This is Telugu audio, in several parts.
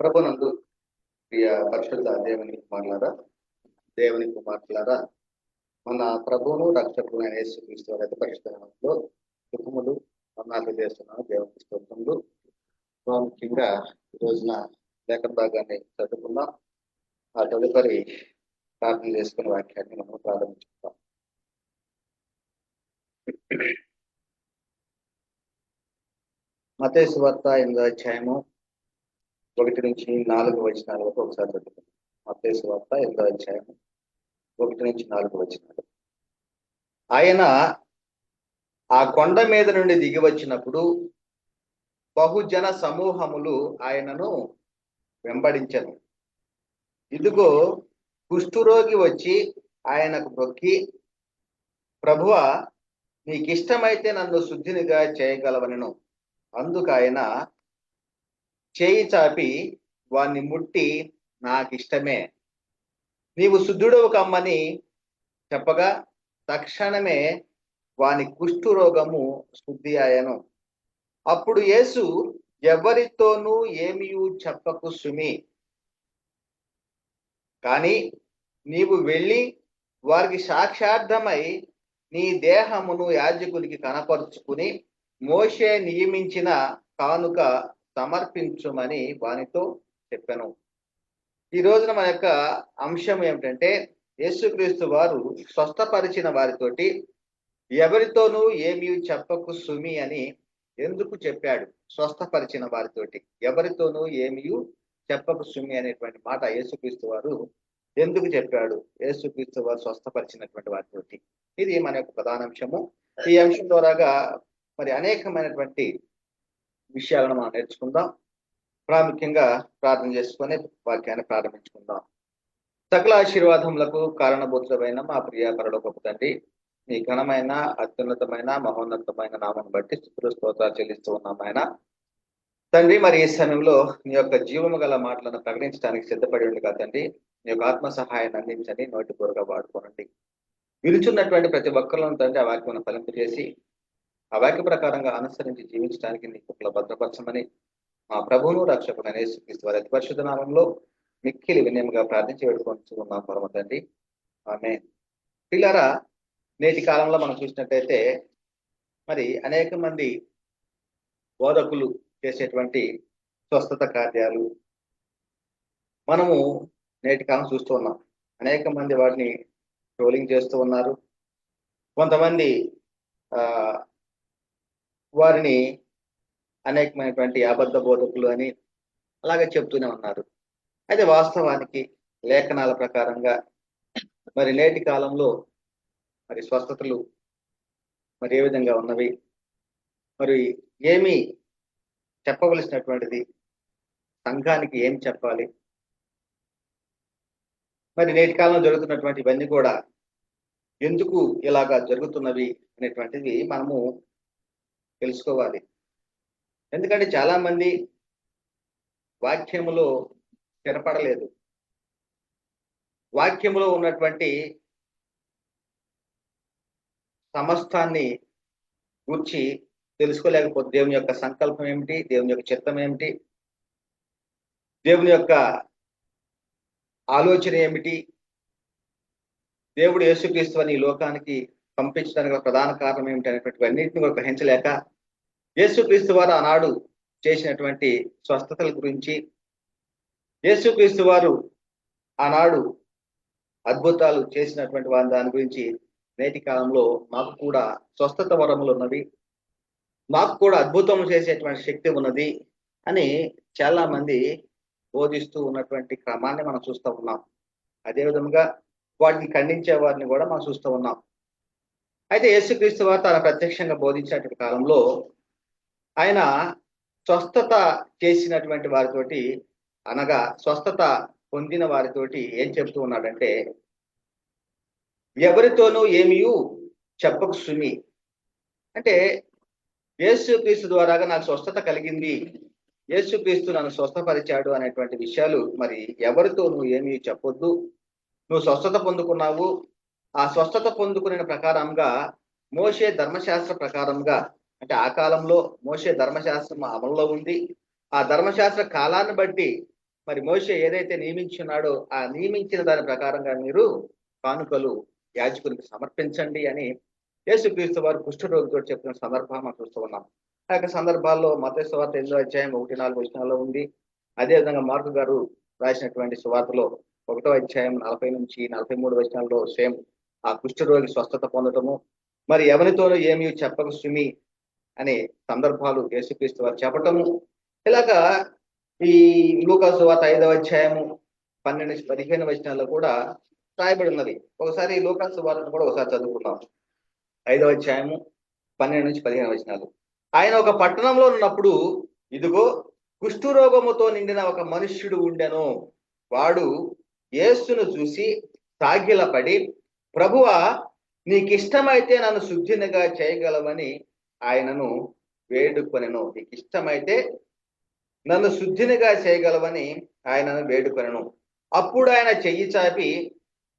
ప్రభునందు ప్రియ పరిశుద్ధ దేవుని కుమార్తెలారా, మన ప్రభువును రక్షకుడు యేసుక్రీస్తు వారి అతి పరిశుద్ధ నామములో శుభములు వందనాలు చేస్తున్నాను. దేవునికి స్తోత్రములు. ప్రాముఖ్యంగా ఈ రోజున లేఖన భాగాన్ని చదువుకుందాం. ఆ తదుపరి ప్రార్థన చేసుకునే వాక్యాన్ని మనం ప్రారంభించుకుందాం. మత్తయి సువార్త 8వ అధ్యాయము 1-4 వచనాల వరకు ఒకసారి చదువుకుందాం. మత్తయి సువార్త 8వ అధ్యాయము 1-4 వచనాలు. ఆయన ఆ కొండ మీద నుండి దిగి వచ్చినప్పుడు బహుజన సమూహములు ఆయనను వెంబడించెను. ఇదిగో కుష్ఠురోగి వచ్చి ఆయనకు మొక్కి, ప్రభువా, నీకిష్టమైతే నన్ను శుద్ధినిగా చేయగలవనెను. అందుకు ఆయన చేయి చాపి వాణ్ణి ముట్టి, నాకిష్టమే, నీవు శుద్ధుడవు కమ్మని చెప్పగా తక్షణమే వాని కుష్ఠురోగము శుద్ధి అయ్యను. అప్పుడు యేసు, ఎవరితోనూ ఏమీ చెప్పకు సుమి, కానీ నీవు వెళ్ళి వారికి సాక్షార్థమై నీ దేహమును యాజకునికి కనపరుచుకుని మోషే నియమించిన కానుక సమర్పించుమని వానితో చెప్పాను. ఈ రోజున మన యొక్క అంశం ఏమిటంటే, యేసుక్రీస్తు వారు స్వస్థపరిచిన వారితోటి ఎవరితోనూ ఏమీ చెప్పకు సుమి అని ఎందుకు చెప్పాడు? స్వస్థపరిచిన వారితోటి ఎవరితోనూ ఏమీ చెప్పకు సుమి అనేటువంటి మాట యేసుక్రీస్తు వారు ఎందుకు చెప్పాడు? యేసుక్రీస్తు వారు స్వస్థపరిచినటువంటి వారితోటి. ఇది మన యొక్క ప్రధాన అంశము. ఈ అంశం ద్వారాగా మరి అనేకమైనటువంటి విషయాలను మనం నేర్చుకుందాం. ప్రాముఖ్యంగా ప్రార్థన చేసుకొని వాక్యాన్ని ప్రారంభించుకుందాం. సకల ఆశీర్వాదములకు కారణభూతులమైన మా ప్రియ పరలోకపు తండ్రి, నీ ఘనమైన అత్యున్నతమైన మహోన్నతమైన నామం బట్టి స్తుతులు స్తోత్రాలు చెల్లిస్తూ ఉన్నాం ఆయన తండ్రి. మరి ఈ సమయంలో నీ యొక్క జీవము గల మాటలను ప్రకటించడానికి సిద్ధపడి ఉండగా తండ్రి, నీ యొక్క ఆత్మ సహాయాన్ని అందించండి, నోటి పూరగా వాడుకోనండి. విలుచున్నటువంటి ప్రతి ఒక్కరిలో తండ్రి ఆ వాక్యం ఫలింపజేసి ఆ వాక్య ప్రకారంగా అనుసరించి జీవించడానికి నీ కృపలో భద్రపరచమని మా ప్రభువును రక్షకుడు యేసుక్రీస్తు వారి అతి పరిశుద్ధ నామములో మిక్కిలి వినయముగా ప్రార్థించి వేడుకుంటున్నాం పరమ తండ్రి, ఆమేన్. పిల్లరా, నేటి కాలంలో మనం చూసినట్టయితే మరి అనేక మంది బోధకులు చేసేటువంటి స్వస్థత కార్యాలు మనము నేటి కాలం చూస్తూ ఉన్నాం. అనేక మంది వాటిని ట్రోలింగ్ చేస్తూ ఉన్నారు. కొంతమంది వారిని అనేకమైనటువంటి అబద్ధ బోధకులు అని అలాగే చెప్తూనే ఉన్నారు. అయితే వాస్తవానికి లేఖనాల ప్రకారంగా మరి నేటి కాలంలో మరి స్వస్థతలు మరి ఏ విధంగా ఉన్నవి, మరి ఏమి చెప్పవలసినటువంటిది, సంఘానికి ఏం చెప్పాలి, మరి నేటి కాలంలో జరుగుతున్నటువంటి ఇవన్నీ కూడా ఎందుకు ఇలాగా జరుగుతున్నవి అనేటువంటిది మనము తెలుసుకోవాలి. ఎందుకంటే చాలా మంది వాక్యములో స్థిరపడలేదు. వాక్యములో ఉన్నటువంటి సమస్తాన్ని గూర్చి తెలుసుకోలేకపోతే దేవుని యొక్క సంకల్పం ఏమిటి, దేవుని యొక్క చిత్తం ఏమిటి, దేవుని యొక్క ఆలోచన ఏమిటి, దేవుడు యేసుక్రీస్తు అని ఈ లోకానికి పంపించడానికి ప్రధాన కారణం ఏమిటి అనేటువంటి అన్నింటిని కూడా గ్రహించలేక యేసుక్రీస్తు వారు ఆనాడు చేసినటువంటి స్వస్థతల గురించి, యేసుక్రీస్తు వారు ఆనాడు అద్భుతాలు చేసినటువంటి దాని గురించి, నేటి కాలంలో మాకు కూడా స్వస్థత వరములు ఉన్నవి, మాకు కూడా అద్భుతం చేసేటువంటి శక్తి ఉన్నది అని చాలా మంది బోధిస్తూ ఉన్నటువంటి క్రమాన్ని మనం చూస్తూ ఉన్నాం. అదేవిధంగా వాటిని ఖండించే వారిని కూడా మనం చూస్తూ ఉన్నాం. అయితే యేసుక్రీస్తు వారు తన ప్రత్యక్షంగా బోధించినటువంటి కాలంలో ఆయన స్వస్థత చేసినటువంటి వారితోటి, అనగా స్వస్థత పొందిన వారితోటి ఏం చెప్తూ ఉన్నాడంటే, ఎవరితోనూ ఏమీ చెప్పకు సుమి. అంటే యేసుక్రీస్తు ద్వారాగా నాకు స్వస్థత కలిగింది, యేసుక్రీస్తు నన్ను స్వస్థపరిచాడు అనేటువంటి విషయాలు మరి ఎవరితోనూ ఏమీ చెప్పొద్దు. నువ్వు స్వస్థత పొందుకున్నావు, ఆ స్వస్థత పొందుకునే ప్రకారంగా మోషే ధర్మశాస్త్ర ప్రకారంగా, అంటే ఆ కాలంలో మోషే ధర్మశాస్త్రం అమల్లో ఉంది. ఆ ధర్మశాస్త్ర కాలాన్ని బట్టి మరి మోషే ఏదైతే నియమించున్నాడో ఆ నియమించిన దాని ప్రకారంగా మీరు కానుకలు యాజకునికి సమర్పించండి అని యేసుక్రీస్తు వారు కుష్ఠరోగితో చెప్పిన సందర్భం మనం చూస్తూ ఉన్నాం. ఆ యొక్క సందర్భాల్లో మత్తయి సువార్త 8వ అధ్యాయం 1-4 ఉంది. అదేవిధంగా మార్కు గారు రాసినటువంటి సువార్తలో 1వ అధ్యాయం 40-43 సేమ్ ఆ కుష్ఠరోగి స్వస్థత పొందటము, మరి ఎవరితోనూ ఏమీ చెప్పక సుమి అనే సందర్భాలు యేసుక్రీస్తు వారు చెప్పటము, ఇలాగా ఈ లూకా సువార్త 5వ అధ్యాయము 12-15 కూడా రాయబడి ఉన్నది. ఒకసారి లూకా సువార్తను కూడా ఒకసారి చదువుకుందాం. 5వ అధ్యాయము 12-15 ఆయన ఒక పట్టణంలో ఉన్నప్పుడు ఇదిగో కుష్ఠరోగముతో నిండిన ఒక మనుష్యుడు ఉండెను. వాడు యేసును చూసి సాగిలపడి, ప్రభువా, నీకిష్టమైతే నన్ను శుద్ధినిగా చేయగలవని ఆయనను వేడుకొనెను. నీకిష్టమైతే నన్ను శుద్ధినిగా చేయగలవని ఆయనను వేడుకొనెను. అప్పుడు ఆయన చెయ్యి చాపి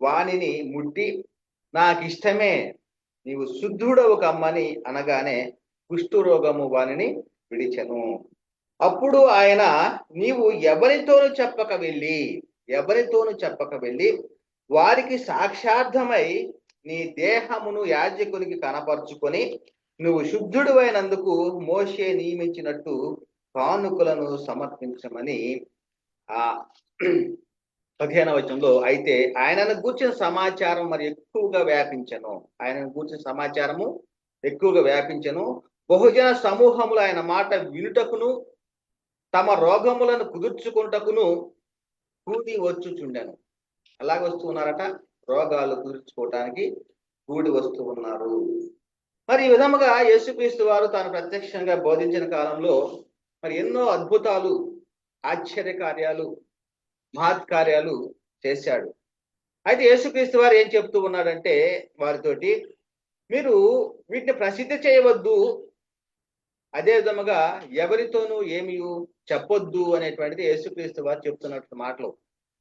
వానిని ముట్టి, నాకిష్టమే, నీవు శుద్ధుడవు కమ్మని అనగానే కుష్ఠరోగము వానిని విడిచెను. అప్పుడు ఆయన, నీవు ఎవరితోనూ చెప్పక వెళ్ళి వారికి సాక్షార్థమై నీ దేహమును యాజకునికి కనపరుచుకొని నువ్వు శుద్ధుడు అయినందుకు మోషే నియమించినట్టు కానుకలను సమర్పించమని ఆ 15వ వచనంలో, అయితే ఆయనను గూర్చిన సమాచారం మరి ఎక్కువగా వ్యాపించెను. బహుజన సమూహములు ఆయన మాట వినుటకును తమ రోగములను కుదుర్చుకుంటకును కూడి వచ్చుచుండెను. అలాగ వస్తూ ఉన్నారట, రోగాలు కుదుర్చుకోవటానికి కూడి వస్తూ ఉన్నారు. మరి ఈ విధముగా యేసుక్రీస్తు వారు తాను ప్రత్యక్షంగా బోధించిన కాలంలో మరి ఎన్నో అద్భుతాలు, ఆశ్చర్యకార్యాలు, మహత్కార్యాలు చేశాడు. అయితే యేసుక్రీస్తు వారు ఏం చెప్తూ ఉన్నాడంటే వారితోటి, మీరు వీటిని ప్రసిద్ధి చేయవద్దు, అదే విధముగా ఎవరితోనూ ఏమీ చెప్పొద్దు అనేటువంటిది యేసుక్రీస్తు వారు చెప్తున్నట్టు మాటలు.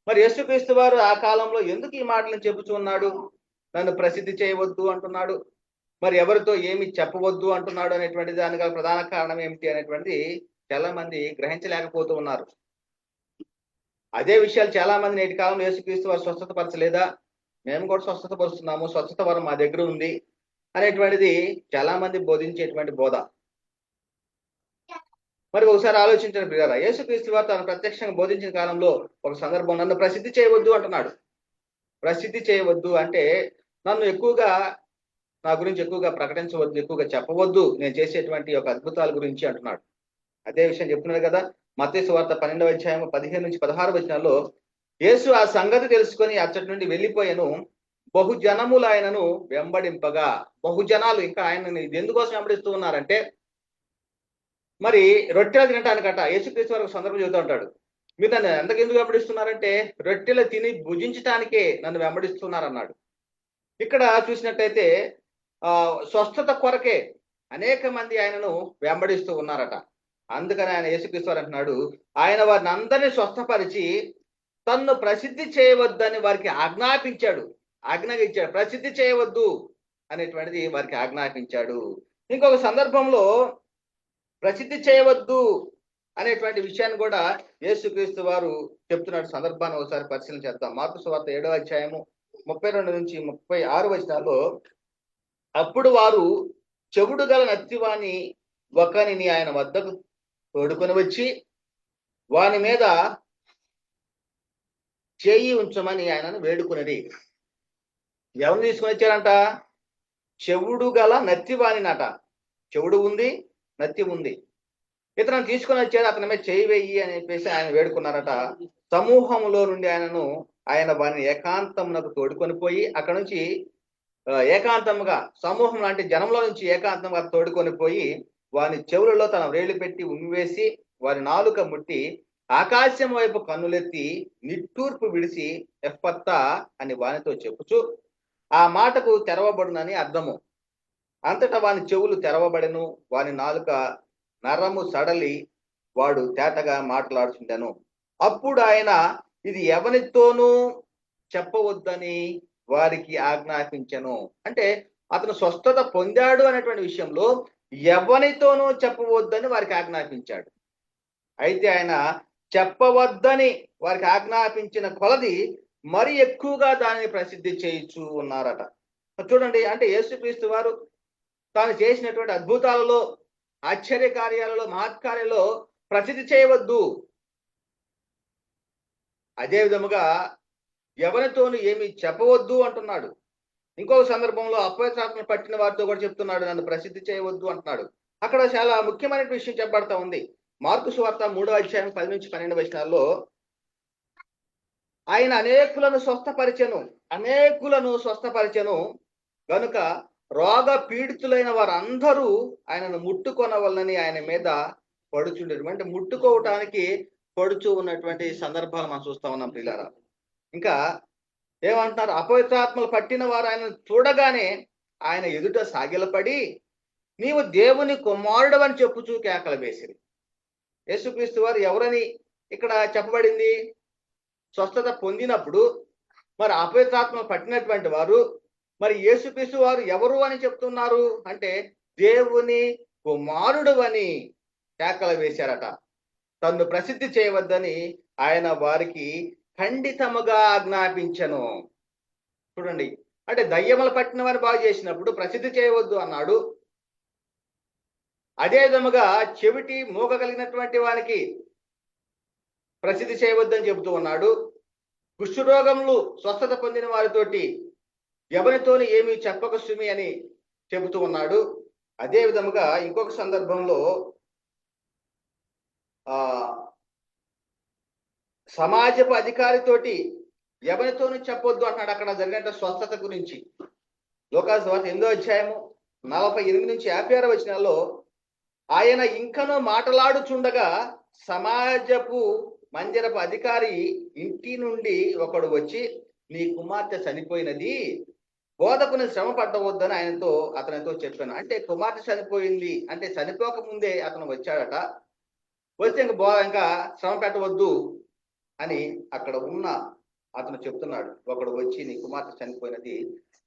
మరి యేసుక్రీస్తు వారు ఆ కాలంలో ఎందుకు ఈ మాటలను చెబుతూ ఉన్నాడు? నన్ను ప్రసిద్ధి చేయవద్దు అంటున్నాడు, మరి ఎవరితో ఏమి చెప్పవద్దు అంటున్నాడు అనేటువంటి దానికి ప్రధాన కారణం ఏమిటి అనేటువంటిది చాలా మంది గ్రహించలేకపోతూ ఉన్నారు. అదే విషయాలు చాలా మంది నేటి కాలంలో యేసుక్రీస్తు వారు స్వస్థత పరచలేదా, మేము కూడా స్వస్థత పరుస్తున్నాము, స్వస్థత వరం మా దగ్గర ఉంది అనేటువంటిది చాలా మంది బోధించేటువంటి బోధ. మరి ఒకసారి ఆలోచించండి ప్రియులారా, యేసుక్రీస్తు వారు తాను ప్రత్యక్షంగా బోధించిన కాలంలో ఒక సందర్భం, నన్ను ప్రసిద్ధి చేయవద్దు అంటున్నాడు. ప్రసిద్ధి చేయవద్దు అంటే నన్ను ఎక్కువగా, నా గురించి ఎక్కువగా ప్రకటించవద్దు, ఎక్కువగా చెప్పవద్దు, నేను చేసేటువంటి ఒక అద్భుతాల గురించి అంటున్నాడు. అదే విషయం చెప్తున్నాడు కదా మత్తయి సువార్త 12వ అధ్యాయం 15-16 యేసు ఆ సంగతి తెలుసుకొని అచ్చటి నుండి వెళ్ళిపోయాను. బహుజనములు ఆయనను వెంబడింపగా, బహుజనాలు ఇంకా ఆయనని ఎందుకోసం వెంబడిస్తూ ఉన్నారంటే, మరి రొట్టెలు తినటానికట. యేసుక్రీస్తు వారు సందర్భం చెబుతూ ఉంటాడు, మీరు నన్ను ఎందుకు వెంబడిస్తున్నారంటే రొట్టెలు తిని భుజించటానికే నన్ను వెంబడిస్తున్నారన్నాడు. ఇక్కడ చూసినట్టయితే స్వస్థత కొరకే అనేక మంది ఆయనను వెంబడిస్తూ ఉన్నారట. అందుకని ఆయన యేసుక్రీస్తు వారు అంటున్నాడు, ఆయన వారిని అందరినీ స్వస్థపరిచి తన్ను ప్రసిద్ధి చేయవద్దని వారికి ఆజ్ఞాపించాడు. ప్రసిద్ధి చేయవద్దు అనేటువంటిది వారికి ఆజ్ఞాపించాడు. ఇంకొక సందర్భంలో ప్రసిద్ధి చేయవద్దు అనేటువంటి విషయాన్ని కూడా యేసుక్రీస్తు వారు చెప్తున్న సందర్భాన్ని ఒకసారి పరిశీలన చేద్దాం. మార్కు సువార్త 7వ అధ్యాయము 32-36 అప్పుడు వారు చెవుడు గల నత్తివాని ఒకనిని ఆయన వద్దకు తోడుకొని వచ్చి వాని మీద చేయి ఉంచమని ఆయనను వేడుకున్నది. ఎవరిని తీసుకొని వచ్చారంట? చెవుడు గల నత్తివానినట. చెవుడు ఉంది, నత్తి ఉంది. ఇతను తీసుకొని వచ్చారు, అతని మీద చేయి వేయి అని చెప్పేసి ఆయన వేడుకున్నారట. సమూహంలో నుండి ఆయన వారిని ఏకాంతమునకు తోడుకొని పోయి అక్కడ నుంచి ఏకాంతముగా, సమూహం లాంటి జనంలో నుంచి ఏకాంతంగా తోడుకొని పోయి వారి చెవులలో తన వేలు పెట్టి ఉమ్మివేసి వారి నాలుక ముట్టి ఆకాశం వైపు కన్నులెత్తి నిట్టూర్పు విడిచి ఎఫ్ఫత్తా అని వానితో చెప్పుచు ఆ మాటకు తెరవబడునని అర్థము. అంతటా వాని చెవులు తెరవబడెను, వాని నాలుక నరము సడలి వాడు తేటగా మాట్లాడుచుండెను. అప్పుడు ఆయన ఇది ఎవరితోనూ చెప్పవద్దని వారికి ఆజ్ఞాపించెను. అంటే అతను స్వస్థత పొందాడు అనేటువంటి విషయంలో ఎవరితోనూ చెప్పవద్దని వారికి ఆజ్ఞాపించాడు. అయితే ఆయన చెప్పవద్దని వారికి ఆజ్ఞాపించిన కొలది మరి ఎక్కువగా దానిని ప్రసిద్ధి చేయించు ఉన్నారట. చూడండి, అంటే యేసుక్రీస్తు వారు తాను చేసినటువంటి అద్భుతాలలో, ఆశ్చర్య కార్యాలలో, మహత్కార్యాలలో ప్రసిద్ధి చేయవద్దు. అదే విధముగా ఎవరితోనూ ఏమి చెప్పవద్దు అంటున్నాడు. ఇంకొక సందర్భంలో అపవిత్రాత్మను పట్టిన వారితో కూడా చెప్తున్నాడు, నన్ను ప్రసిద్ధి చేయవద్దు అంటున్నాడు. అక్కడ చాలా ముఖ్యమైన విషయం చెప్పబడతా ఉంది. మార్కు సువార్త 3వ అధ్యాయం 10-12 వచనాల్లో ఆయన అనేకులను స్వస్థపరిచెను గనుక రోగ పీడితులైన వారందరూ ఆయనను ముట్టుకొనవలనని ఆయన మీద పడుచుండేరు. అంటే ముట్టుకోవటానికి పడుచు ఉన్నటువంటి సందర్భాలు మనం చూస్తా ఉన్నాం పిల్లారా. ఇంకా ఏమంటున్నారు, అపవిత్రాత్మలు పట్టిన వారు ఆయన చూడగానే ఆయన ఎదుట సాగిలపడి నీవు దేవుని కుమారుడు అని చెప్పుచూ కేకలు వేసిరి. యేసుక్రీస్తు వారు ఎవరని ఇక్కడ చెప్పబడింది? స్వస్థత పొందినప్పుడు మరి అపవిత్రాత్మలు పట్టినటువంటి వారు మరి యేసుక్రీస్తు వారు ఎవరు అని చెప్తున్నారు అంటే దేవుని కుమారుడు అని కేకలు వేశారట. తన్ను ప్రసిద్ధి చేయవద్దని ఆయన వారికి ఖండితముగా ఆజ్ఞాపించను. చూడండి, అంటే దయ్యములు పట్టిన వారు బాగు చేసినప్పుడు ప్రసిద్ధి చేయవద్దు అన్నాడు. అదే విధముగా చెవిటి మూగ కలిగినటువంటి వారికి ప్రసిద్ధి చేయవద్దని చెబుతూ ఉన్నాడు. కుష్ఠరోగములు స్వస్థత పొందిన వారితోటి ఎవరితోని ఏమీ చెప్పక సుమి అని చెబుతూ ఉన్నాడు. అదే విధముగా ఇంకొక సందర్భంలో సమాజపు అధికారితోటి ఎవరితోనూ చెప్పొద్దు అంటున్నాడు. అక్కడ జరిగిన స్వస్థత గురించి లోకాసు వార్త 8వ అధ్యాయము 48-56 వచనాల్లో ఆయన ఇంకనూ మాటలాడుచుండగా సమాజపు మందిరపు అధికారి ఇంటి నుండి ఒకడు వచ్చి నీ కుమార్తె చనిపోయినది, బోధకుని శ్రమ పట్టవద్దని అతనితో చెప్పాను. అంటే కుమార్తె చనిపోయింది అంటే చనిపోక ముందే అతను వచ్చాడట. వస్తే ఇంకా శ్రమ పెట్టవద్దు అని అక్కడ ఉన్న అతను చెప్తున్నాడు. ఒకడు వచ్చి నీ కుమార్తె చనిపోయినది,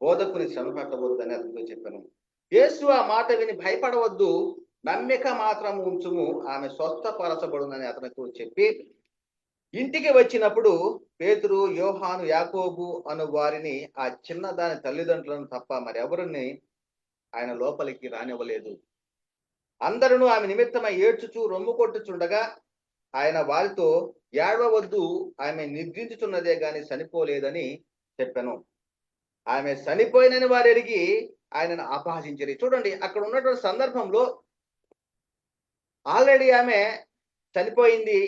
బోధకుని శ్రమ పెట్టవద్దు అని అతనితో చెప్పాను. యేసు ఆ మాట విని భయపడవద్దు, నమ్మిక మాత్రం ఉంచుము, ఆమె స్వస్థపరచబడునని అతనితో చెప్పి ఇంటికి వచ్చినప్పుడు పేతురు, యోహాను, యాకోబు అను వారిని ఆ చిన్నదాని తల్లిదండ్రులను తప్ప మరెవరిని ఆయన లోపలికి రానివ్వలేదు. అందరూ ఆమె నిమిత్తమై ఏడ్చుచూ రొమ్ము కొట్టుచుండగా ఆయన వారితో ఏడవవద్దు, ఆమె నిద్రించుచున్నదే గాని చనిపోలేదని చెప్పాను. ఆమె చనిపోయినని వారు ఎరిగి ఆయనను అపహసించరు. చూడండి, అక్కడ ఉన్నటువంటి సందర్భంలో ఆల్రెడీ ఆమె చనిపోయింది,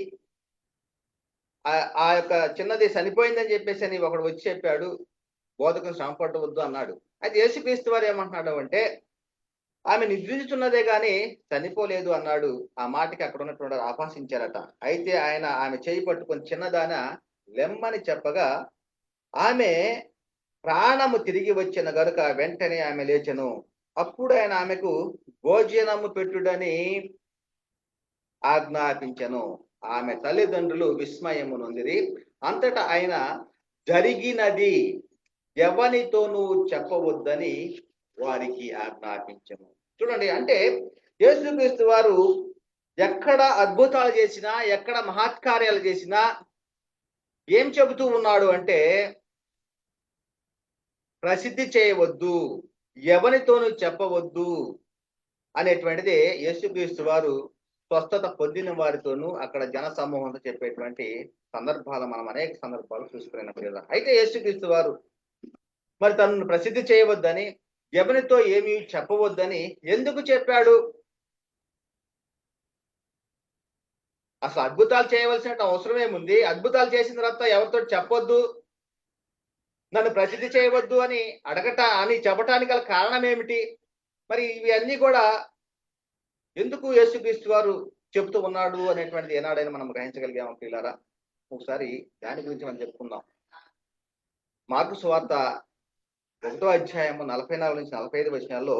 ఆ యొక్క చిన్నది చనిపోయిందని చెప్పేసి అని ఒకడు వచ్చి చెప్పాడు, బోధకుని శ్రమ పట్టవద్దు అన్నాడు. అయితే యేసుక్రీస్తు వారు ఏమంటున్నాడు అంటే ఆమె నిద్రించుచున్నదే గాని చనిపోలేదు అన్నాడు. ఆ మాటకి అక్కడ ఉన్నటువంటి ఆపాసించారట. అయితే ఆయన ఆమె చేయి పట్టుకొని చిన్నదాన లెమ్మని చెప్పగా ఆమె ప్రాణము తిరిగి వచ్చిన గనుక వెంటనే ఆమె లేచెను. అప్పుడు ఆయన ఆమెకు భోజనము పెట్టుడని ఆజ్ఞాపించెను. ఆమె తల్లిదండ్రులు విస్మయము నొందిరి. అంతటా ఆయన జరిగినది ఎవనితోనూ చెప్పవద్దని వారికి ఆజ్ఞాపించెను. చూడండి, అంటే యేసుక్రీస్తు వారు ఎక్కడ అద్భుతాలు చేసినా, ఎక్కడ మహత్కార్యాలు చేసినా ఏం చెబుతూ ఉన్నాడు అంటే ప్రసిద్ధి చేయవద్దు, ఎవరితోనూ చెప్పవద్దు అనేటువంటిది యేసుక్రీస్తు వారు స్వస్థత పొందిన వారితోనూ అక్కడ జన సమూహంతో చెప్పేటువంటి సందర్భాలు మనం అనేక సందర్భాలు చూసుకున్నాం కదా. అయితే యేసుక్రీస్తు వారు మరి తనను ప్రసిద్ధి చేయవద్దని, ఎవరితో ఏమీ చెప్పవద్దని ఎందుకు చెప్పాడు? అసలు అద్భుతాలు చేయవలసిన అవసరం ఏముంది? అద్భుతాలు చేసిన తర్వాత ఎవరితో చెప్పొద్దు, నన్ను ప్రసిద్ధి చేయవద్దు అని చెప్పటానికి గల కారణం ఏమిటి? మరి ఇవి అన్నీ కూడా ఎందుకు యేసుక్రీస్తు వారు చెబుతూ ఉన్నాడు అనేటువంటిది ఏనాడైనా మనం గ్రహించగలిగాము పిల్లారా? ఒకసారి దాని గురించి మనం చెప్పుకుందాం. మార్కు సువార్త 1వ అధ్యాయము 44-45 వచనాల్లో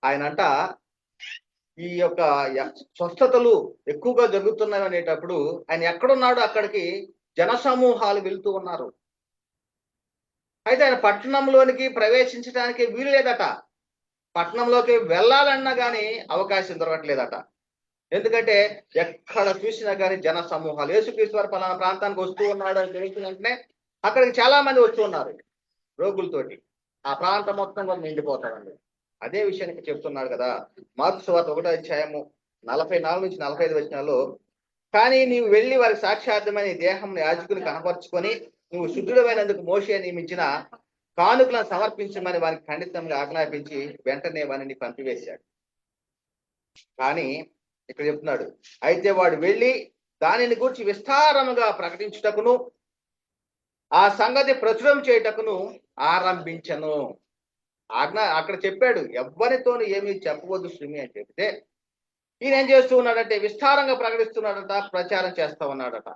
ఆయనంట ఈ యొక్క స్వస్థతలు ఎక్కువగా జరుగుతున్నాయి అనేటప్పుడు ఆయన ఎక్కడున్నాడో అక్కడికి జన సమూహాలు వెళ్తూ ఉన్నారు. అయితే ఆయన పట్టణంలోనికి ప్రవేశించడానికి వీలు లేదట. పట్టణంలోకి వెళ్ళాలన్నా కానీ అవకాశం దొరకట్లేదట. ఎందుకంటే ఎక్కడ చూసినా కానీ జన సమూహాలు, యేసుక్రీస్తు వారు పలానా ప్రాంతానికి వస్తూ ఉన్నాడు అని తెలిసిన వెంటనే అక్కడికి చాలా మంది వస్తూ ఉన్నారు రోగులతోటి. ఆ ప్రాంతం మొత్తం కూడా నిండిపోతారండి. అదే విషయానికి చెప్తున్నాడు కదా మార్కు సువార్త 1 అధ్యాయము 44 నుంచి 45 వచనాల్లో, కానీ నీవు వెళ్ళి వారికి సాక్షార్థమైన నీ దేహం యాజకుని కనపరుచుకొని నువ్వు శుద్ధుడమైనందుకు మోషే నియమించిన కానుకలను సమర్పించమని వారికి ఖండితంగా ఆజ్ఞాపించి వెంటనే వారిని పంపివేశాడు. కానీ ఇక్కడ చెప్తున్నాడు, అయితే వాడు వెళ్ళి దానిని గురించి విస్తారముగా ప్రకటించుటకును ఆ సంగతి ప్రచురం చేయుటకును ఆరంభించను. అక్కడ చెప్పాడు, ఎవ్వరితోనూ ఏమీ చెప్పవద్దు శ్రీమి అని చెప్తే ఈయన ఏం చేస్తూ ఉన్నాడంటే విస్తారంగా ప్రకటిస్తున్నాడట, ప్రచారం చేస్తా ఉన్నాడట.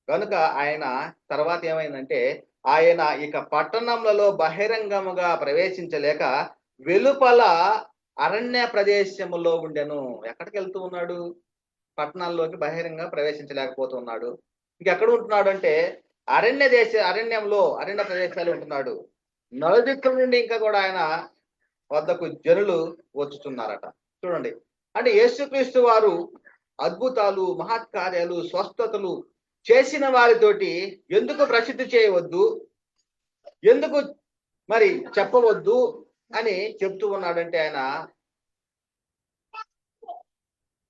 కనుక ఆయన తర్వాత ఏమైందంటే ఆయన ఇక పట్టణములలో బహిరంగముగా ప్రవేశించలేక వెలుపల అరణ్య ప్రదేశములో ఉండెను. ఎక్కడికి వెళ్తూ ఉన్నాడు? పట్టణాల్లోకి బహిరంగ ప్రవేశించలేకపోతున్నాడు. ఇంకెక్కడ ఉంటున్నాడు అంటే అరణ్య ప్రదేశాలు ఉంటున్నాడు. నలుదిక్కుల నుండి ఇంకా కూడా ఆయన వద్దకు జనులు వచ్చుతున్నారట. చూడండి, అంటే యేసుక్రీస్తు వారు అద్భుతాలు, మహత్కార్యాలు, స్వస్థతలు చేసిన వారితోటి ఎందుకు ప్రసిద్ధి చేయవద్దు, ఎందుకు మరి చెప్పవద్దు అని చెప్తూ ఉన్నాడంటే ఆయన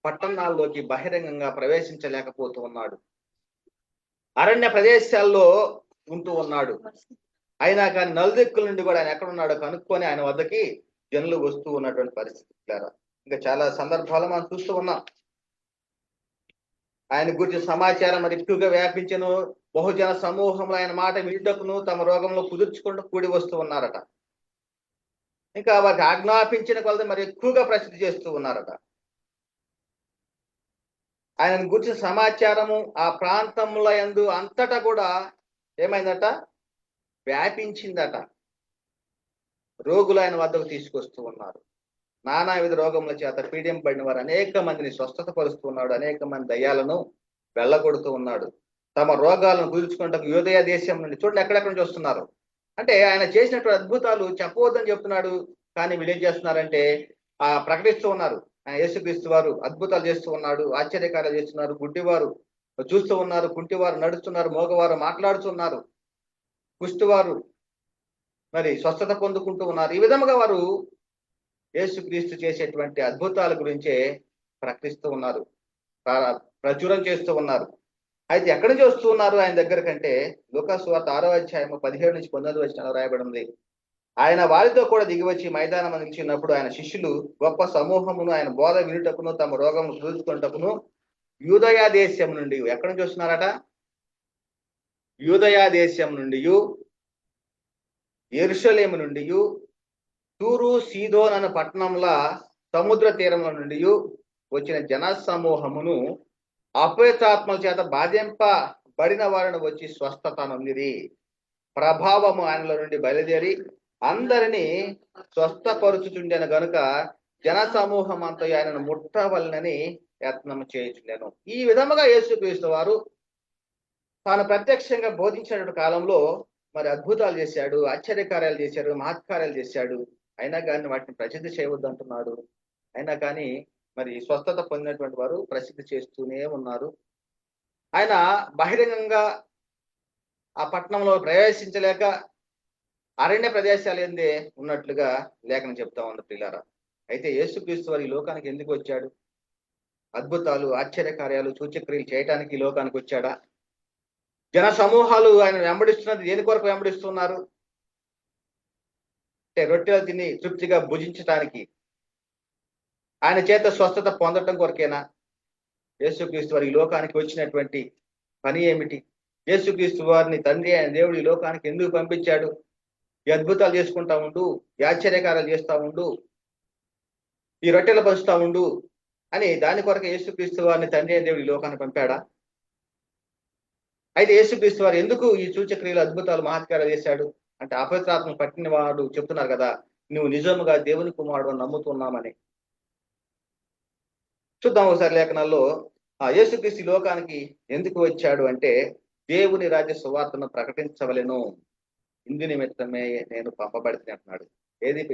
పట్టణాల్లోకి బహిరంగంగా ప్రవేశించలేకపోతూ ఉన్నాడు. అరణ్య ప్రదేశాల్లో ఉంటూ ఉన్నాడు. అయినా కానీ నలుదిక్కుల నుండి కూడా ఆయన ఎక్కడ ఉన్నాడో కనుక్కొని ఆయన వద్దకి జనులు వస్తూ ఉన్నటువంటి పరిస్థితి. ఇంకా చాలా సందర్భాలు మనం చూస్తూ ఉన్నాం. ఆయన గురించి సమాచారం మరి ఎక్కువగా వ్యాపించను. బహుజన సమూహంలో ఆయన మాట వినుటకును తమ రోగంలో కుదుర్చుకుంటూ కూడి వస్తూ ఉన్నారట. ఇంకా వారికి ఆజ్ఞాపించిన కొలది మరి ఎక్కువగా ప్రసిద్ధి చేస్తూ ఉన్నారట. ఆయన గురించి సమాచారము ఆ ప్రాంతంలో యందు అంతటా కూడా ఏమైందట? వ్యాపించిందట. రోగులు ఆయన వద్దకు తీసుకొస్తూ ఉన్నారు. నానావిధ రోగముల చేత పీడింపబడిన వారు అనేక మందిని స్వస్థత పరుస్తూ ఉన్నాడు. అనేక మంది దయ్యాలను వెళ్ళగొడుతూ ఉన్నాడు. తమ రోగాలను కుదుర్చుకుంటూ యూదయ దేశం నుండి, చూడండి ఎక్కడెక్కడ నుంచి వస్తున్నారు. అంటే ఆయన చేసినటువంటి అద్భుతాలు చెప్పవద్దని చెప్తున్నాడు, కానీ వీళ్ళు ఏం చేస్తున్నారంటే ప్రకటిస్తూ ఉన్నారు. యేసుక్రీస్తు వారు అద్భుతాలు చేస్తూ ఉన్నాడు, ఆశ్చర్యకార్యాలు చేస్తున్నారు, గుడ్డివారు చూస్తూ ఉన్నారు, కుంటివారు నడుస్తున్నారు, మోగవారు మాట్లాడుతున్నారు, కుష్టివారు మరి స్వస్థత పొందుకుంటూ ఉన్నారు. ఈ విధముగా వారు యేసుక్రీస్తు చేసేటువంటి అద్భుతాల గురించే ప్రకటిస్తూ ఉన్నారు, ప్రచురం చేస్తూ ఉన్నారు. అయితే ఎక్కడి నుంచి వస్తూ ఉన్నారు ఆయన దగ్గర కంటే లూకా సువార్త 6 అధ్యాయము 17 నుంచి 19 వచనాల్లో రాయబడి ఉంది. ఆయన వారితో కూడా దిగివచ్చి మైదానం అందించినప్పుడు ఆయన శిష్యులు గొప్ప సమూహమును ఆయన బోధ వినుటకును తమ రోగము కుదుర్చుకుంటకును యూదయ దేశం నుండి, ఎక్కడి నుంచి వస్తున్నారట? యూదయ దేశం నుండి, యెరూషలేము నుండి, తూరు సీదోన్ అనే పట్టణంల సముద్ర తీరంలో నుండి వచ్చిన జన సమూహమును అపవిత్రాత్మల చేత బాధింపబడిన వారిని వచ్చి స్వస్థత నొందిరి. ప్రభావము ఆయనలో నుండి బయలుదేరి అందరినీ స్వస్థపరుచుచుండెను గనుక జన సమూహం అంతా ఆయనను ముట్టవలనని యత్నం చేయుచుండెను. ఈ విధముగా యేసుక్రీస్తు వారు తాను ప్రత్యక్షంగా బోధించిన కాలంలో మరి అద్భుతాలు చేశాడు, ఆశ్చర్యకార్యాలు చేశాడు, మహత్కార్యాలు చేశాడు. అయినా కానీ వాటిని ప్రసిద్ధి చేయవద్దు అంటున్నాడు. అయినా కానీ మరి స్వస్థత పొందినటువంటి వారు ప్రసిద్ధి చేస్తూనే ఉన్నారు. ఆయన బహిరంగంగా ఆ పట్టణంలో ప్రవేశించలేక అరణ్య ప్రదేశాలు ఏందే ఉన్నట్లుగా లేఖనం చెప్తా ఉంది ప్రియులారా. అయితే యేసుక్రీస్తు వారు ఈ లోకానికి ఎందుకు వచ్చాడు? అద్భుతాలు, ఆశ్చర్యకార్యాలు, సూచక్రియలు చేయటానికి ఈ లోకానికి వచ్చాడా? జన సమూహాలు ఆయన వెంబడిస్తున్నది దేని కొరకు వెంబడిస్తున్నారు అంటే రొట్టెలు తిని తృప్తిగా భుజించటానికి, ఆయన చేత స్వస్థత పొందటం కొరకేనా? యేసుక్రీస్తు వారి ఈ లోకానికి వచ్చినటువంటి పని ఏమిటి? యేసుక్రీస్తు వారిని తండ్రి అయిన దేవుడు ఈ లోకానికి ఎందుకు పంపించాడు? ఈ అద్భుతాలు చేసుకుంటా ఉండు, ఈ ఆశ్చర్యకార్యాలు చేస్తా ఉండు, ఈ రొట్టెలు పంచుతా ఉండు అని దాని కొరకు యేసుక్రీస్తు వారిని తండ్రి అయిన దేవుడు ఈ లోకానికి పంపాడా? అయితే యేసుక్రీస్తు వారు ఎందుకు ఈ సూచక్రియలు, అద్భుతాలు, మహత్కార్యాలు చేశాడు అంటే అపవిత్రాత్మ పట్టిన వాడు చెప్తున్నారు కదా, నువ్వు నిజముగా దేవుని కుమారుడు అని నమ్ముతున్నామని. చూద్దాం ఒకసారి లేఖనాల్లో యేసుక్రీస్తు లోకానికి ఎందుకు వచ్చాడు అంటే దేవుని రాజ్య సువార్తను ప్రకటించవలెను, ఇందు నిమిత్తమే నేను పంపబడితే అంటున్నాడు.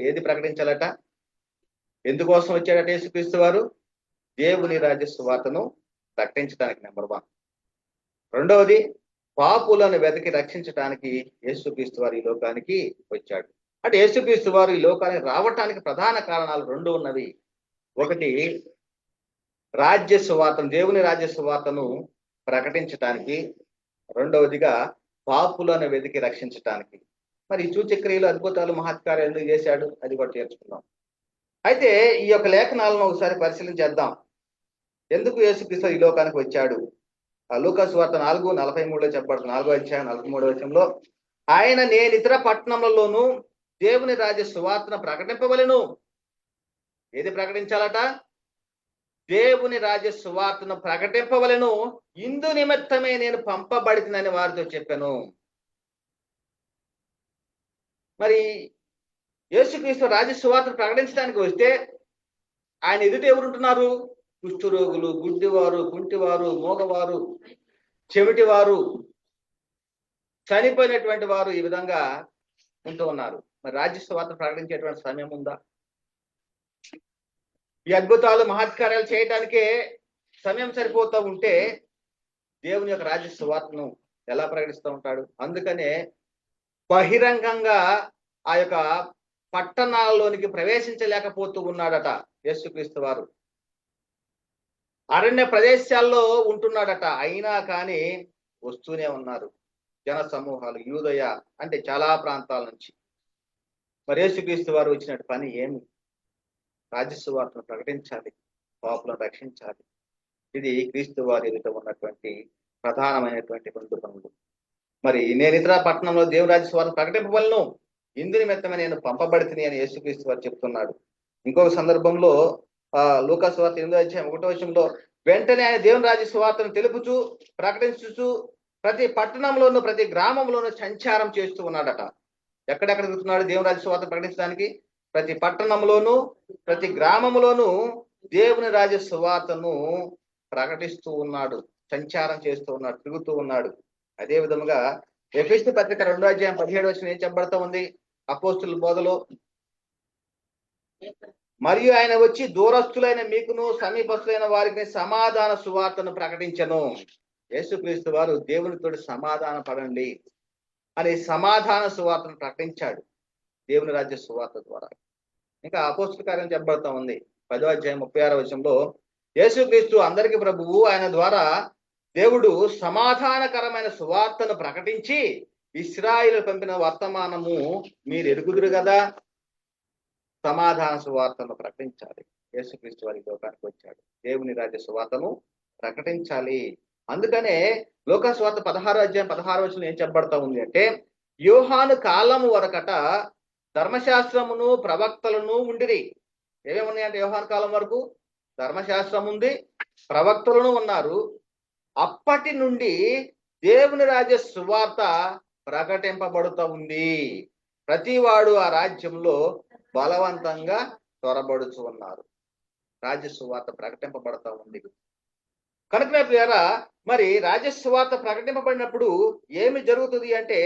ఏది ప్రకటించాలట? ఎందుకోసం వచ్చాడట యేసుక్రీస్తు వారు? దేవుని రాజ్య సువార్తను ప్రకటించడానికి నెంబర్ 1. రెండవది, పాపులను వెతికి రక్షించడానికి యేసుక్రీస్తు వారు ఈ లోకానికి వచ్చాడు. అంటే యేసుక్రీస్తు వారు ఈ లోకానికి రావటానికి ప్రధాన కారణాలు 2 ఉన్నవి. ఒకటి, రాజ్య సువార్తను, దేవుని రాజ్య సువార్తను ప్రకటించటానికి. రెండవదిగా, పాపులను వెతికి రక్షించటానికి. మరి సూచక్రియలు, అద్భుతాలు, మహత్కార్యాలు ఎందుకు చేశాడు అది కూడా నేర్చుకుందాం. అయితే ఈ యొక్క లేఖనాలను ఒకసారి పరిశీలించేద్దాం. ఎందుకు యేసుక్రీస్తు ఈ లోకానికి వచ్చాడు? లూకాసు వార్త 4:43 చెప్పబడుతుంది. 4వ అధ్యాయం 43వ వచనంలో, ఆయన నేను ఇతర పట్టణములలోనూ దేవుని రాజ్య సువార్తను ప్రకటింపవలెను. ఏది ప్రకటించాలట? దేవుని రాజ్య సువార్తను ప్రకటింపవలెను, ఇందు నిమిత్తమే నేను పంపబడినని వారితో చెప్పాను. మరి యేసుక్రీస్తు రాజ్య సువార్తను ప్రకటించడానికి వస్తే ఆయన ఎదుట ఎవరుంటున్నారు? కుష్ఠరోగులు, గుడ్డివారు, కుంటివారు, మోగవారు, చెవిటివారు, చనిపోయినటువంటి వారు ఈ విధంగా ఉంటూ ఉన్నారు. మరి రాజ్య సువార్త ప్రకటించేటువంటి సమయం ఉందా? ఈ అద్భుతాలు, మహత్కార్యాలు చేయటానికే సమయం సరిపోతూ ఉంటే దేవుని యొక్క రాజ్య సువార్తను ఎలా ప్రకటిస్తూ ఉంటాడు? అందుకనే బహిరంగంగా ఆ యొక్క పట్టణాలలోనికి ప్రవేశించలేకపోతూ ఉన్నాడట యేసుక్రీస్తు వారు. అరణ్య ప్రదేశాల్లో ఉంటున్నాడట. అయినా కానీ వస్తూనే ఉన్నారు జన సమూహాలు, యూదయ అంటే చాలా ప్రాంతాల నుంచి. మరి యేసుక్రీస్తు వారు వచ్చిన పని ఏమి? రాజ్య సువార్తను ప్రకటించాలి, పాపులను రక్షించాలి. ఇది క్రీస్తు వారి ఎదుట ఉన్నటువంటి ప్రధానమైనటువంటి 2 పనులు. మరి నేను ఇతర పట్టణంలో దేవుని రాజ్య సువార్తను ప్రకటింపవలను, ఇందు నిమిత్తమే నేను పంపబడితిని అని యేసుక్రీస్తు వారు చెప్తున్నాడు. ఇంకొక సందర్భంలో లూకాసు వార్త 8వ అధ్యాయం 1వ వచనంలో, వెంటనే ఆయన దేవుని రాజ్య సువార్తను తెలుపుచూ ప్రకటించుచూ ప్రతి పట్టణంలోనూ ప్రతి గ్రామంలోనూ సంచారం చేస్తూ ఉన్నాడట. ఎక్కడెక్కడ తిరుగుతున్నాడు దేవుని రాజ్య సువార్త ప్రకటించడానికి? ప్రతి పట్టణంలోనూ ప్రతి గ్రామంలోనూ దేవుని రాజ్య సువార్తను ప్రకటిస్తూ ఉన్నాడు, సంచారం చేస్తూ ఉన్నాడు, తిరుగుతూ ఉన్నాడు. అదే విధముగా ఎఫెసీ పత్రిక 2వ అధ్యాయం 17వ వచనం ఏం చెప్పబడతా ఉంది? అపోస్తుల బోధలో, మరియు ఆయన వచ్చి దూరస్తులైన మీకును సమీపస్తులైన వారికి సమాధాన సువార్తను ప్రకటించను. యేసుక్రీస్తు వారు దేవునితోటి సమాధాన పడండి అని సమాధాన సువార్తను ప్రకటించాడు దేవుని రాజ్య సువార్త ద్వారా. ఇంకా అపోస్తుల కార్యం చెప్పబడతా ఉంది 10వ అధ్యాయం 36వ వచనంలో, యేసుక్రీస్తు అందరికి ప్రభువు, ఆయన ద్వారా దేవుడు సమాధానకరమైన సువార్తను ప్రకటించి ఇశ్రాయేలు పంపిన వర్తమానము మీరు ఎరుగుదురు కదా. సమాధాన సువార్తను ప్రకటించాలి. యేసుక్రీస్తు వారి లోకానికి వచ్చాడు, దేవుని రాజ్య సువార్తను ప్రకటించాలి. అందుకనే లూకాసు వార్త 16వ అధ్యాయం 16వ వచనం ఏం చెప్పబడతా ఉంది అంటే, యోహాను కాలము వరకట ధర్మశాస్త్రమును ప్రవక్తలను ఉండిరి. ఏమేమి ఉన్నాయంటే యోహాను కాలం వరకు ధర్మశాస్త్రం ఉంది, ప్రవక్తలను ఉన్నారు. అప్పటి నుండి దేవుని రాజ్య సువార్త ప్రకటింపబడుతూ ఉంది. ప్రతివాడు ఆ రాజ్యంలో బలవంతంగా త్వరబడుచు ఉన్నారు. రాజ్య సువార్త ప్రకటింపబడతా ఉంది. కనుక ప్రియరా, మరి రాజ్య సువార్త ప్రకటింపబడినప్పుడు ఏమి జరుగుతుంది అంటే,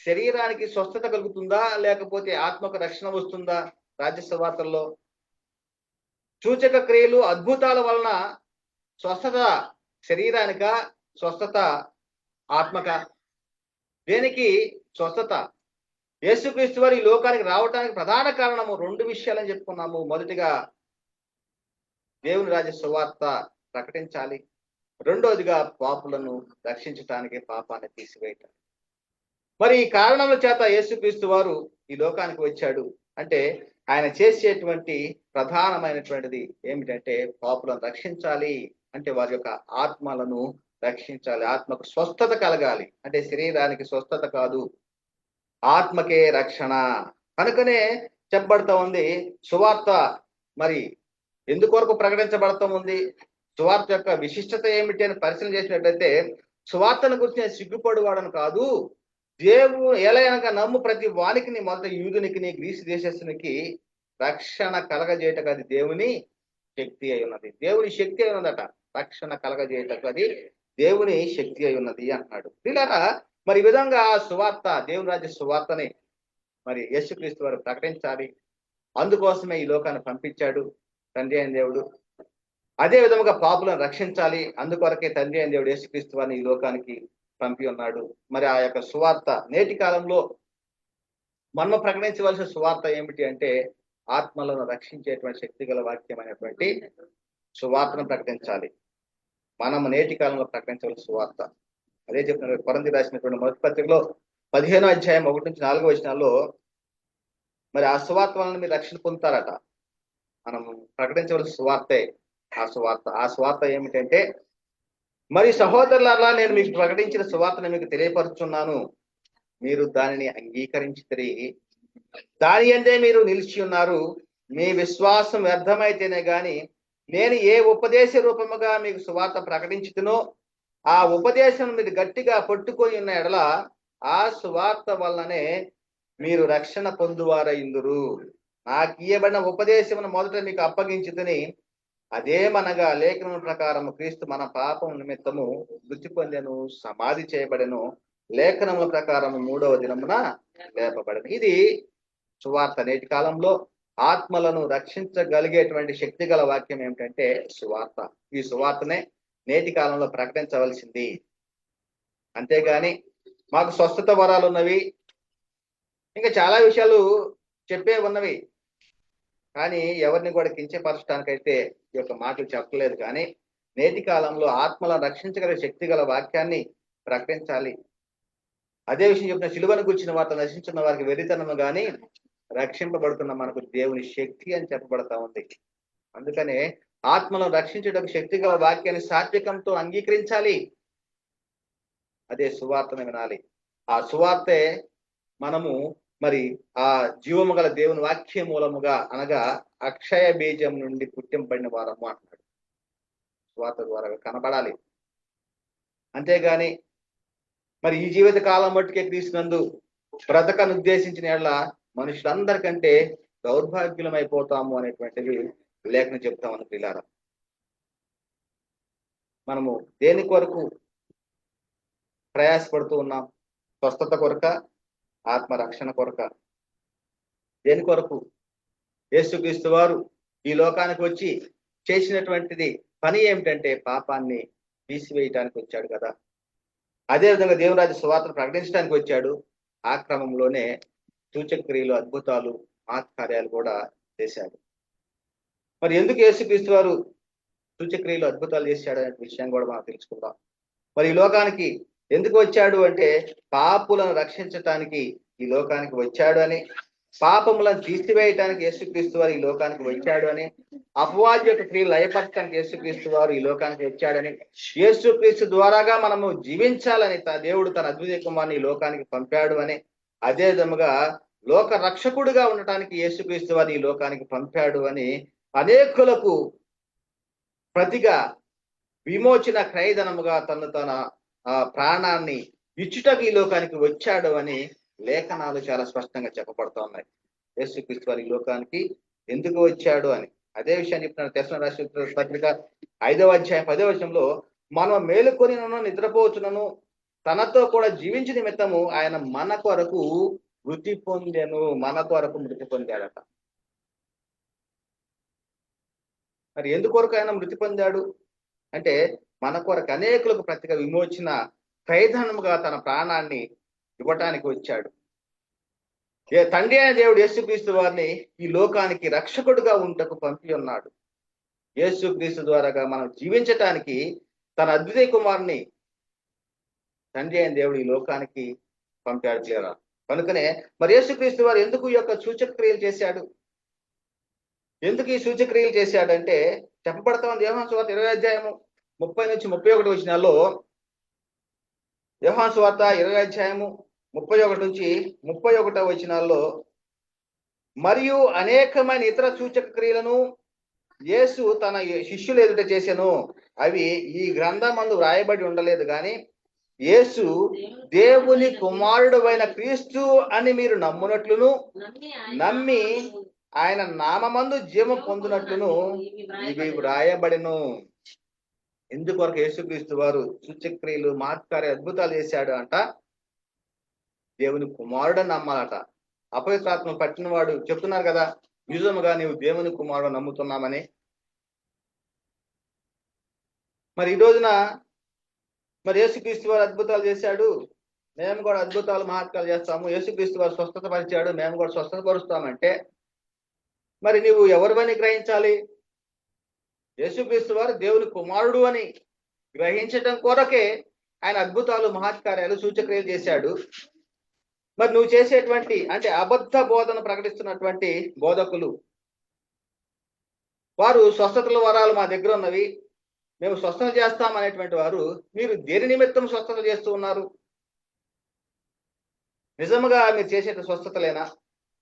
శరీరానికి స్వస్థత కలుగుతుందా, లేకపోతే ఆత్మకు రక్షణ వస్తుందా? రాజ్య సువార్తల్లో సూచక క్రియలు, అద్భుతాల వలన స్వస్థత శరీరానిక, స్వస్థత ఆత్మక? దేనికి స్వస్థత? యేసుక్రీస్తు వారు ఈ లోకానికి రావడానికి ప్రధాన కారణము 2 విషయాలని చెప్పుకున్నాము. మొదటిగా దేవుని రాజ్య సువార్త ప్రకటించాలి, రెండోదిగా పాపులను రక్షించటానికి, పాపాన్ని తీసివేయటానికి. మరి ఈ కారణముల చేత యేసుక్రీస్తు వారు ఈ లోకానికి వచ్చాడు. అంటే ఆయన చేసేటువంటి ప్రధానమైనటువంటిది ఏమిటంటే పాపులను రక్షించాలి, అంటే వారి యొక్క ఆత్మలను రక్షించాలి. ఆత్మకు స్వస్థత కలగాలి. అంటే శరీరానికి స్వస్థత కాదు, ఆత్మకే రక్షణ. కనుకనే చెప్పబడతా ఉంది సువార్త మరి ఎందుకొరకు ప్రకటించబడతా ఉంది, సువార్త యొక్క విశిష్టత ఏమిటి అని పరిశీలన చేసినట్లయితే, సువార్తను గురించి సిగ్గుపడువాడను కాదు, దేవుడు ఎలయనగా నమ్ము ప్రతి వానికి, మొదట యూదునికి, గ్రీసు దేశస్తునికి రక్షణ కలగజేయటకు అది దేవుని శక్తి అయి ఉన్నది. దేవుని శక్తి అయి ఉన్నదట. రక్షణ కలగజేయటకు అది దేవుని శక్తి అయి ఉన్నది అంటున్నాడు. పిల్లరా, మరి ఈ విధంగా సువార్త, దేవుని రాజ్య సువార్తని మరి యేసుక్రీస్తు వారు ప్రకటించాలి. అందుకోసమే ఈ లోకాన్ని పంపించాడు. తండ్రి అయిన దేవుడు. అదే విధముగా పాపులను రక్షించాలి. అందుకొరకే తండ్రి అయిన దేవుడు యేసుక్రీస్తు వారిని ఈ లోకానికి పంపి ఉన్నాడు. మరి ఆ యొక్క సువార్త నేటి కాలంలో మనం ప్రకటించవలసిన సువార్త ఏమిటి అంటే ఆత్మలను రక్షించేటువంటి శక్తి గల వాక్యమైనటువంటి సువార్తను ప్రకటించాలి. మనం నేటి కాలంలో ప్రకటించవలసిన సువార్త అదే చెప్తున్నారు. కొరింథీ రాసినటువంటి మొదటి పత్రికలో 15వ అధ్యాయం 1 నుంచి 4 వచనాల్లో మరి ఆ సువార్త వలన మీరు రక్షణ పొందుతారట. మనం ప్రకటించవలసిన సువార్తే ఆ సువార్త ఏమిటంటే, మరి సహోదరులారా నేను మీకు ప్రకటించిన సువార్తను మీకు తెలియపరుచున్నాను, మీరు దానిని అంగీకరించితిరి, దాని యందే మీరు నిలిచి ఉన్నారు, మీ విశ్వాసం వ్యర్థమైతేనే గాని నేను ఏ ఉపదేశ రూపముగా మీకు సువార్త ప్రకటించుతునో ఆ ఉపదేశం మీరు గట్టిగా పట్టుకొని ఉన్న ఎడల ఆ సువార్త వల్లనే మీరు రక్షణ పొందువారయిందురు. నాకు ఇయ్యబడిన ఉపదేశమును మొదట మీకు అప్పగించుతుని అదేమనగా లేఖనం ప్రకారం క్రీస్తు మన పాపం నిమిత్తము మృతి పొందెను, సమాధి చేయబడెను, లేఖనముల ప్రకారం 3వ దినమున లేపబడెను. ఇది సువార్త. నేటి కాలంలో ఆత్మలను రక్షించగలిగేటువంటి శక్తి గల వాక్యం ఏమిటంటే సువార్త. ఈ సువార్తనే నేటి కాలంలో ప్రకటించవలసింది. అంతేగాని మాకు స్వస్థత వరాలు ఉన్నవి, ఇంకా చాలా విషయాలు చెప్పే ఉన్నవి, కానీ ఎవరిని కూడా కించపరచడానికైతే ఈ యొక్క మాటలు చెప్పలేదు. కానీ నేటి కాలంలో ఆత్మలను రక్షించగల శక్తి గల వాక్యాన్ని ప్రకటించాలి. అదే విషయం చెప్పిన సిలువను గుర్చిన వార్త నశించిన వారికి వెరితనము గాని రక్షింపబడుతున్న మనకు దేవుని శక్తి అని చెప్పబడతా ఉంది. అందుకనే ఆత్మలను రక్షించడానికి శక్తి గల వాక్యాన్ని సాత్వికంతో అంగీకరించాలి. అదే సువార్తను వినాలి. ఆ సువార్తే మనము మరి ఆ జీవము గల దేవుని వాక్య మూలముగా అనగా అక్షయ బీజం నుండి పుట్టింపడిన వారము అంటున్నాడు. సువార్త ద్వారా కనబడాలి. అంతేగాని మరి ఈ జీవిత కాలం మట్టుకే క్రీస్తునందు బ్రతకను ఉద్దేశించిన ఎడల మనుషులందరికంటే దౌర్భాగ్యులమైపోతాము అనేటువంటిది లేఖనం చెప్తామని ప్రియులారా. మనము దేని కొరకు ప్రయాసపడుతూ ఉన్నాం? స్వస్థత కొరక, ఆత్మరక్షణ కొరక? దేని కొరకు? యేసుక్రీస్తు వారు ఈ లోకానికి వచ్చి చేసినటువంటిది పని ఏమిటంటే పాపాన్ని తీసివేయటానికి వచ్చాడు కదా. అదేవిధంగా దేవురాజ్య సువార్తను ప్రకటించడానికి వచ్చాడు. ఆ క్రమంలోనే సూచక్రియలు, అద్భుతాలు, ఆత్కార్యాలు కూడా చేశాడు. మరి ఎందుకు యేసుక్రీస్తు వారు సూచక్రియలు, అద్భుతాలు చేశాడు అనే విషయం కూడా మనం తెలుసుకుందాం. మరి ఈ లోకానికి ఎందుకు వచ్చాడు అంటే పాపులను రక్షించటానికి ఈ లోకానికి వచ్చాడు అని, పాపములను తీసివేయటానికి యేసుక్రీస్తు వారు ఈ లోకానికి వచ్చాడు అని, అపవాది యొక్క క్రియలు లయపరచడానికి యేసుక్రీస్తు వారు ఈ లోకానికి వచ్చాడని, యేసుక్రీస్తు ద్వారాగా మనము జీవించాలని దేవుడు తన అద్వితీయ కుమారుని ఈ లోకానికి పంపాడు అని, అదే విధముగా లోక రక్షకుడుగా ఉండటానికి యేసుక్రీస్తు వారు ఈ లోకానికి పంపాడు అని అనేకులకు ప్రతిగా విమోచన క్రయధనముగా తన ప్రాణాన్ని ఇచ్చుటకు ఈ లోకానికి వచ్చాడు అని లేఖనాలు చాలా స్పష్టంగా చెప్పబడుతూ ఉన్నాయి. యేసుక్రీస్తు వారు ఈ లోకానికి ఎందుకు వచ్చాడు అని అదే విషయాన్ని చెప్తున్నారు. తెస్సలోనికీయులకు రాసిన పత్రిక 5వ అధ్యాయం 10వ వచనంలో మనం మేలుకొనినను నిద్రపోచునను తనతో కూడా జీవించిన నిమిత్తము ఆయన మన కొరకు మృతి పొందెను. మన కొరకు మృతి పొందాడట. మరి ఎందుకొరకు ఆయన మృతి పొందాడు అంటే మన కొరకు అనేకులకు ప్రతిగా విమోచన క్రయధనముగా తన ప్రాణాన్ని ఇవ్వటానికి వచ్చాడు. తండ్రి అయిన దేవుడు యేసుక్రీస్తు వారిని ఈ లోకానికి రక్షకుడుగా ఉంటకు పంపి ఉన్నాడు. యేసుక్రీస్తు ద్వారాగా మనం జీవించటానికి తన అద్వితీయ కుమారుని తండ్రి అయిన దేవుడు ఈ లోకానికి పంపాడు లేదా. కనుకనే మరి యేసుక్రీస్తు వారు ఎందుకు ఈ యొక్క సూచక్రియలు చేశాడు? ఎందుకు ఈ సూచక్రియలు చేశాడంటే చెప్పబడతా ఉంది. యోహాను సువార్త 20వ అధ్యాయము 30 నుంచి 31 వచనాల్లో, యోహాను సువార్త 20వ అధ్యాయము 31 నుంచి 31వ వచనాల్లో, మరియు అనేకమైన ఇతర సూచక క్రియలను యేసు తన శిష్యులు ఎదుట చేసెను, అవి ఈ గ్రంథమందు వ్రాయబడి ఉండలేదు గాని యేసు దేవుని కుమారుడు అయిన క్రీస్తు అని మీరు నమ్మునట్లును నమ్మి ఆయన నామమందు జీవం పొందినట్లును ఇవి వ్రాయబడిను. ఎందుకొరకు యేసుక్రీస్తు వారు సూచక్రియలు, మహత్కార్య, అద్భుతాలు చేశాడు అంట? దేవుని కుమారుడు నమ్మాలట. అపవిత్రాత్మను పట్టిన వాడు చెప్తున్నారు కదా, నిజముగా నీవు దేవుని కుమారుడు నమ్ముతున్నామని. మరి ఈ రోజున మరి యేసుక్రీస్తు వారు అద్భుతాలు చేశాడు, మేము కూడా అద్భుతాలు మహత్కాలు చేస్తాము. యేసుక్రీస్తు వారు స్వస్థత పరిచాడు, మేము కూడా స్వస్థత పరుస్తామంటే మరి నువ్వు ఎవరివని గ్రహించాలి? యేసుక్రీస్తు వారు దేవుని కుమారుడు అని గ్రహించటం కొరకే ఆయన అద్భుతాలు మహత్కార్యాలు సూచక్రియలు చేశాడు. మరి నువ్వు చేసేటువంటి అంటే అబద్ధ బోధన ప్రకటిస్తున్నటువంటి బోధకులు వారు స్వస్థతల వరాలు మా దగ్గర ఉన్నవి, మేము స్వస్థత చేస్తాం అనేటువంటి వారు మీరు దేని నిమిత్తం స్వస్థత చేస్తూ ఉన్నారు? నిజముగా మీరు చేసే స్వస్థతలేనా?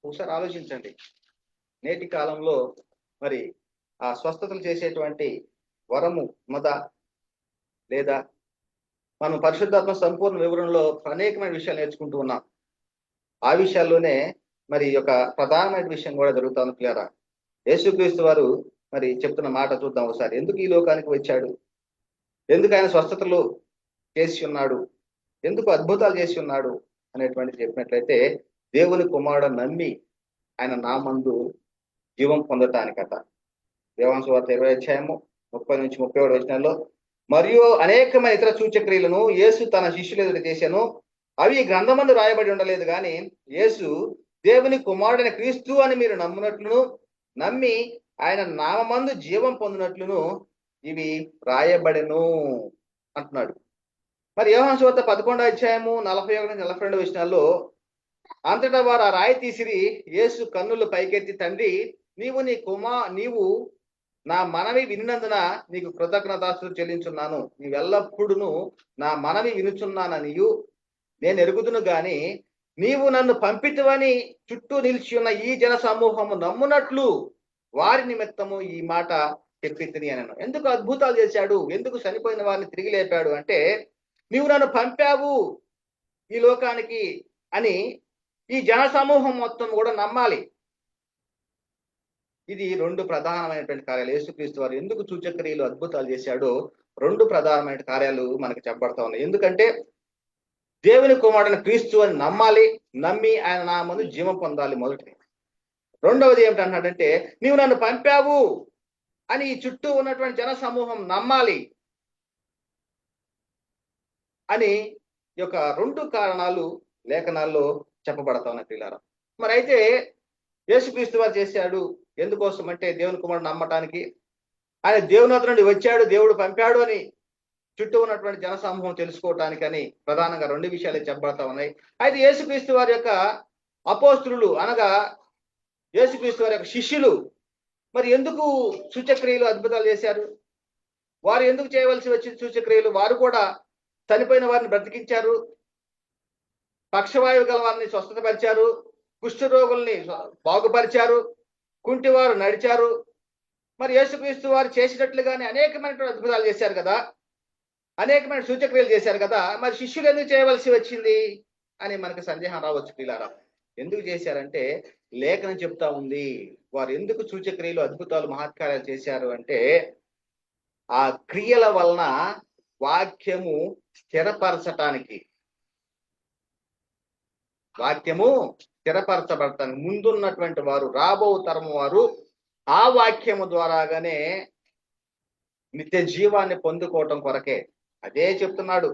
ఒకసారి ఆలోచించండి. నేటి కాలంలో మరి ఆ స్వస్థతలు చేసేటువంటి వరము ఉన్నదా లేదా? మనం పరిశుద్ధాత్మ సంపూర్ణ వివరణలో అనేకమైన విషయాలు నేర్చుకుంటూ ఉన్నాం. ఆ విషయాల్లోనే మరి యొక్క ప్రధానమైన విషయం కూడా జరుగుతుంది క్లియరా. యేసుక్రీస్తు వారు మరి చెప్తున్న మాట చూద్దాం ఒకసారి. ఎందుకు ఈ లోకానికి వచ్చాడు, ఎందుకు ఆయన స్వస్థతలు చేసి ఉన్నాడు, ఎందుకు అద్భుతాలు చేసి ఉన్నాడు అనేటువంటి చెప్పినట్లయితే దేవుని కుమారుడు నమ్మి ఆయన నామందు జీవం పొందటానికట. యోహాను సువార్త 20 అధ్యాయము 30 నుంచి 31 వచనాల్లో మరియు అనేకమైన ఇతర సూచక్రియలను యేసు తన శిష్యుల ఎదుట చేశాను, అవి గ్రంథమందు రాయబడి ఉండలేదు కానీ యేసు దేవుని కుమారుడైన క్రీస్తు అని మీరు నమ్మునట్లును నమ్మి ఆయన నామందు జీవం పొందినట్లును ఇవి రాయబడెను అంటున్నాడు. మరి యోహాను సువార్త 11 అధ్యాయము 41 నుంచి 42 వచనాల్లో అంతటా వారు ఆ రాయి తీసిరి, యేసు కన్నులు పైకెత్తి తండ్రి నీవు నా మనవి వినినందున నీకు కృతజ్ఞతాస్తుతులు చెల్లించున్నాను, నీవెల్లప్పుడూ నా మనవి వినుచున్నాననియు నేను ఎరుగుదును గాని నీవు నన్ను పంపితువని చుట్టూ నిలిచి ఉన్న ఈ జన సమూహము నమ్మునట్లు వారి నిమిత్తము ఈ మాట చెప్పితిని అనను. ఎందుకు అద్భుతాలు చేశాడు, ఎందుకు చనిపోయిన వారిని తిరిగి లేపాడు అంటే నీవు నన్ను పంపావు ఈ లోకానికి అని ఈ జన సమూహం మొత్తం కూడా నమ్మాలి. ఇది రెండు ప్రధానమైనటువంటి కార్యాలు. యేసుక్రీస్తు వారు ఎందుకు సూచక్రియలు అద్భుతాలు చేశాడో రెండు ప్రధానమైన కార్యాలు మనకి చెప్పబడతా ఉన్నాయి. ఎందుకంటే దేవుని కుమారుడైన క్రీస్తు అని నమ్మాలి, నమ్మి ఆయన నామందు జీవం పొందాలి మొదటిది. రెండవది ఏమిటంటే నీవు నన్ను పంపావు అని ఈ చుట్టూ ఉన్నటువంటి జన సమూహం నమ్మాలి అని ఈ యొక్క రెండు కారణాలు లేఖనాల్లో చెప్పబడతా ఉన్నాయి పిల్లారా. మరి అయితే యేసుక్రీస్తు వారు చేశాడు ఎందుకోసం అంటే దేవుని కుమారుడు నమ్మటానికి. ఆయన దేవుని వద్ద నుండి వచ్చాడు, దేవుడు పంపాడు అని చుట్టూ ఉన్నటువంటి జన సమూహం తెలుసుకోవటానికి అని ప్రధానంగా రెండు విషయాలు చెప్పబడతా ఉన్నాయి. అయితే యేసుక్రీస్తు వారి యొక్క అపోస్తులు అనగా యేసుక్రీస్తు వారి యొక్క శిష్యులు మరి ఎందుకు సూచక్రియలు అద్భుతాలు చేశారు? వారు ఎందుకు చేయవలసి వచ్చిన సూచక్రియలు? వారు కూడా చనిపోయిన వారిని బ్రతికించారు, పక్షవాయువు గల వారిని స్వస్థతపరిచారు, కుష్ఠరోగుల్ని బాగుపరిచారు, కుంటివారు నడిచారు. మరి యేసుక్రీస్తు వారు చేసినట్లుగానే అనేకమైన అద్భుతాలు చేశారు కదా, అనేకమైన సూచక్రియలు చేశారు కదా. మరి శిష్యులు ఎందుకు చేయవలసి వచ్చింది అని మనకు సందేహం రావచ్చు పిల్లారా. ఎందుకు చేశారంటే లేఖనం చెప్తా ఉంది వారు ఎందుకు సూచక్రియలు అద్భుతాలు మహత్కార్యాలు చేశారు అంటే ఆ క్రియల వలన వాక్యము స్థిరపరచటానికి, వాక్యము స్థిరపరచబడటానికి ముందున్నటువంటి వారు రాబో తరము వారు ఆ వాక్యము ద్వారాగానే నిత్య జీవాన్ని పొందుకోవటం కొరకే. అదే చెప్తున్నాడు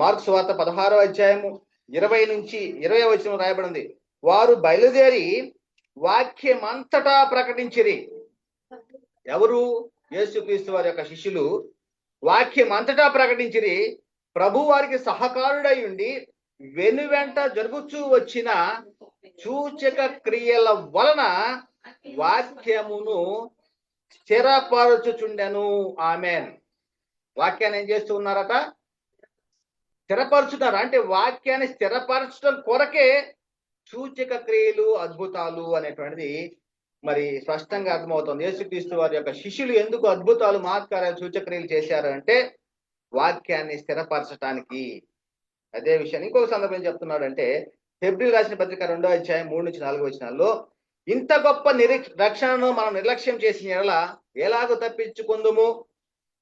మార్కు సువార్త 16వ అధ్యాయము 20 నుంచి 20వ వచనం రాయబడింది. వారు బయలుదేరి వాక్యమంతటా ప్రకటించిరి. ఎవరు? యేసుక్రీస్తు వారి యొక్క శిష్యులు వాక్యమంతటా ప్రకటించిరి. ప్రభు వారికి సహకారుడై ఉండి వెనువెంట జరుగుచూ వచ్చిన సూచక క్రియల వలన వాక్యమును స్థిరపరచుచుండెను. ఆమేన్. వాక్యాన్ని ఏం చేస్తూ ఉన్నారట? స్థిరపరుచున్నారు. అంటే వాక్యాన్ని స్థిరపరచడం కొరకే సూచక క్రియలు అద్భుతాలు అనేటువంటిది మరి స్పష్టంగా అర్థమవుతుంది. యేసుక్రీస్తు వారి యొక్క శిష్యులు ఎందుకు అద్భుతాలు మహత్కార్యాలు సూచక్రియలు చేశారు అంటే వాక్యాన్ని స్థిరపరచడానికి. అదే విషయాన్ని ఇంకొక సందర్భం చెప్తున్నాడు అంటే హెబ్రీయులకు రాసిన పత్రిక 2వ అధ్యాయం 3 నుంచి 4 వచనాల్లో ఇంత గొప్ప రక్షణను మనం నిర్లక్ష్యం చేసిన యెడల ఎలాగో తప్పించుకుందుము?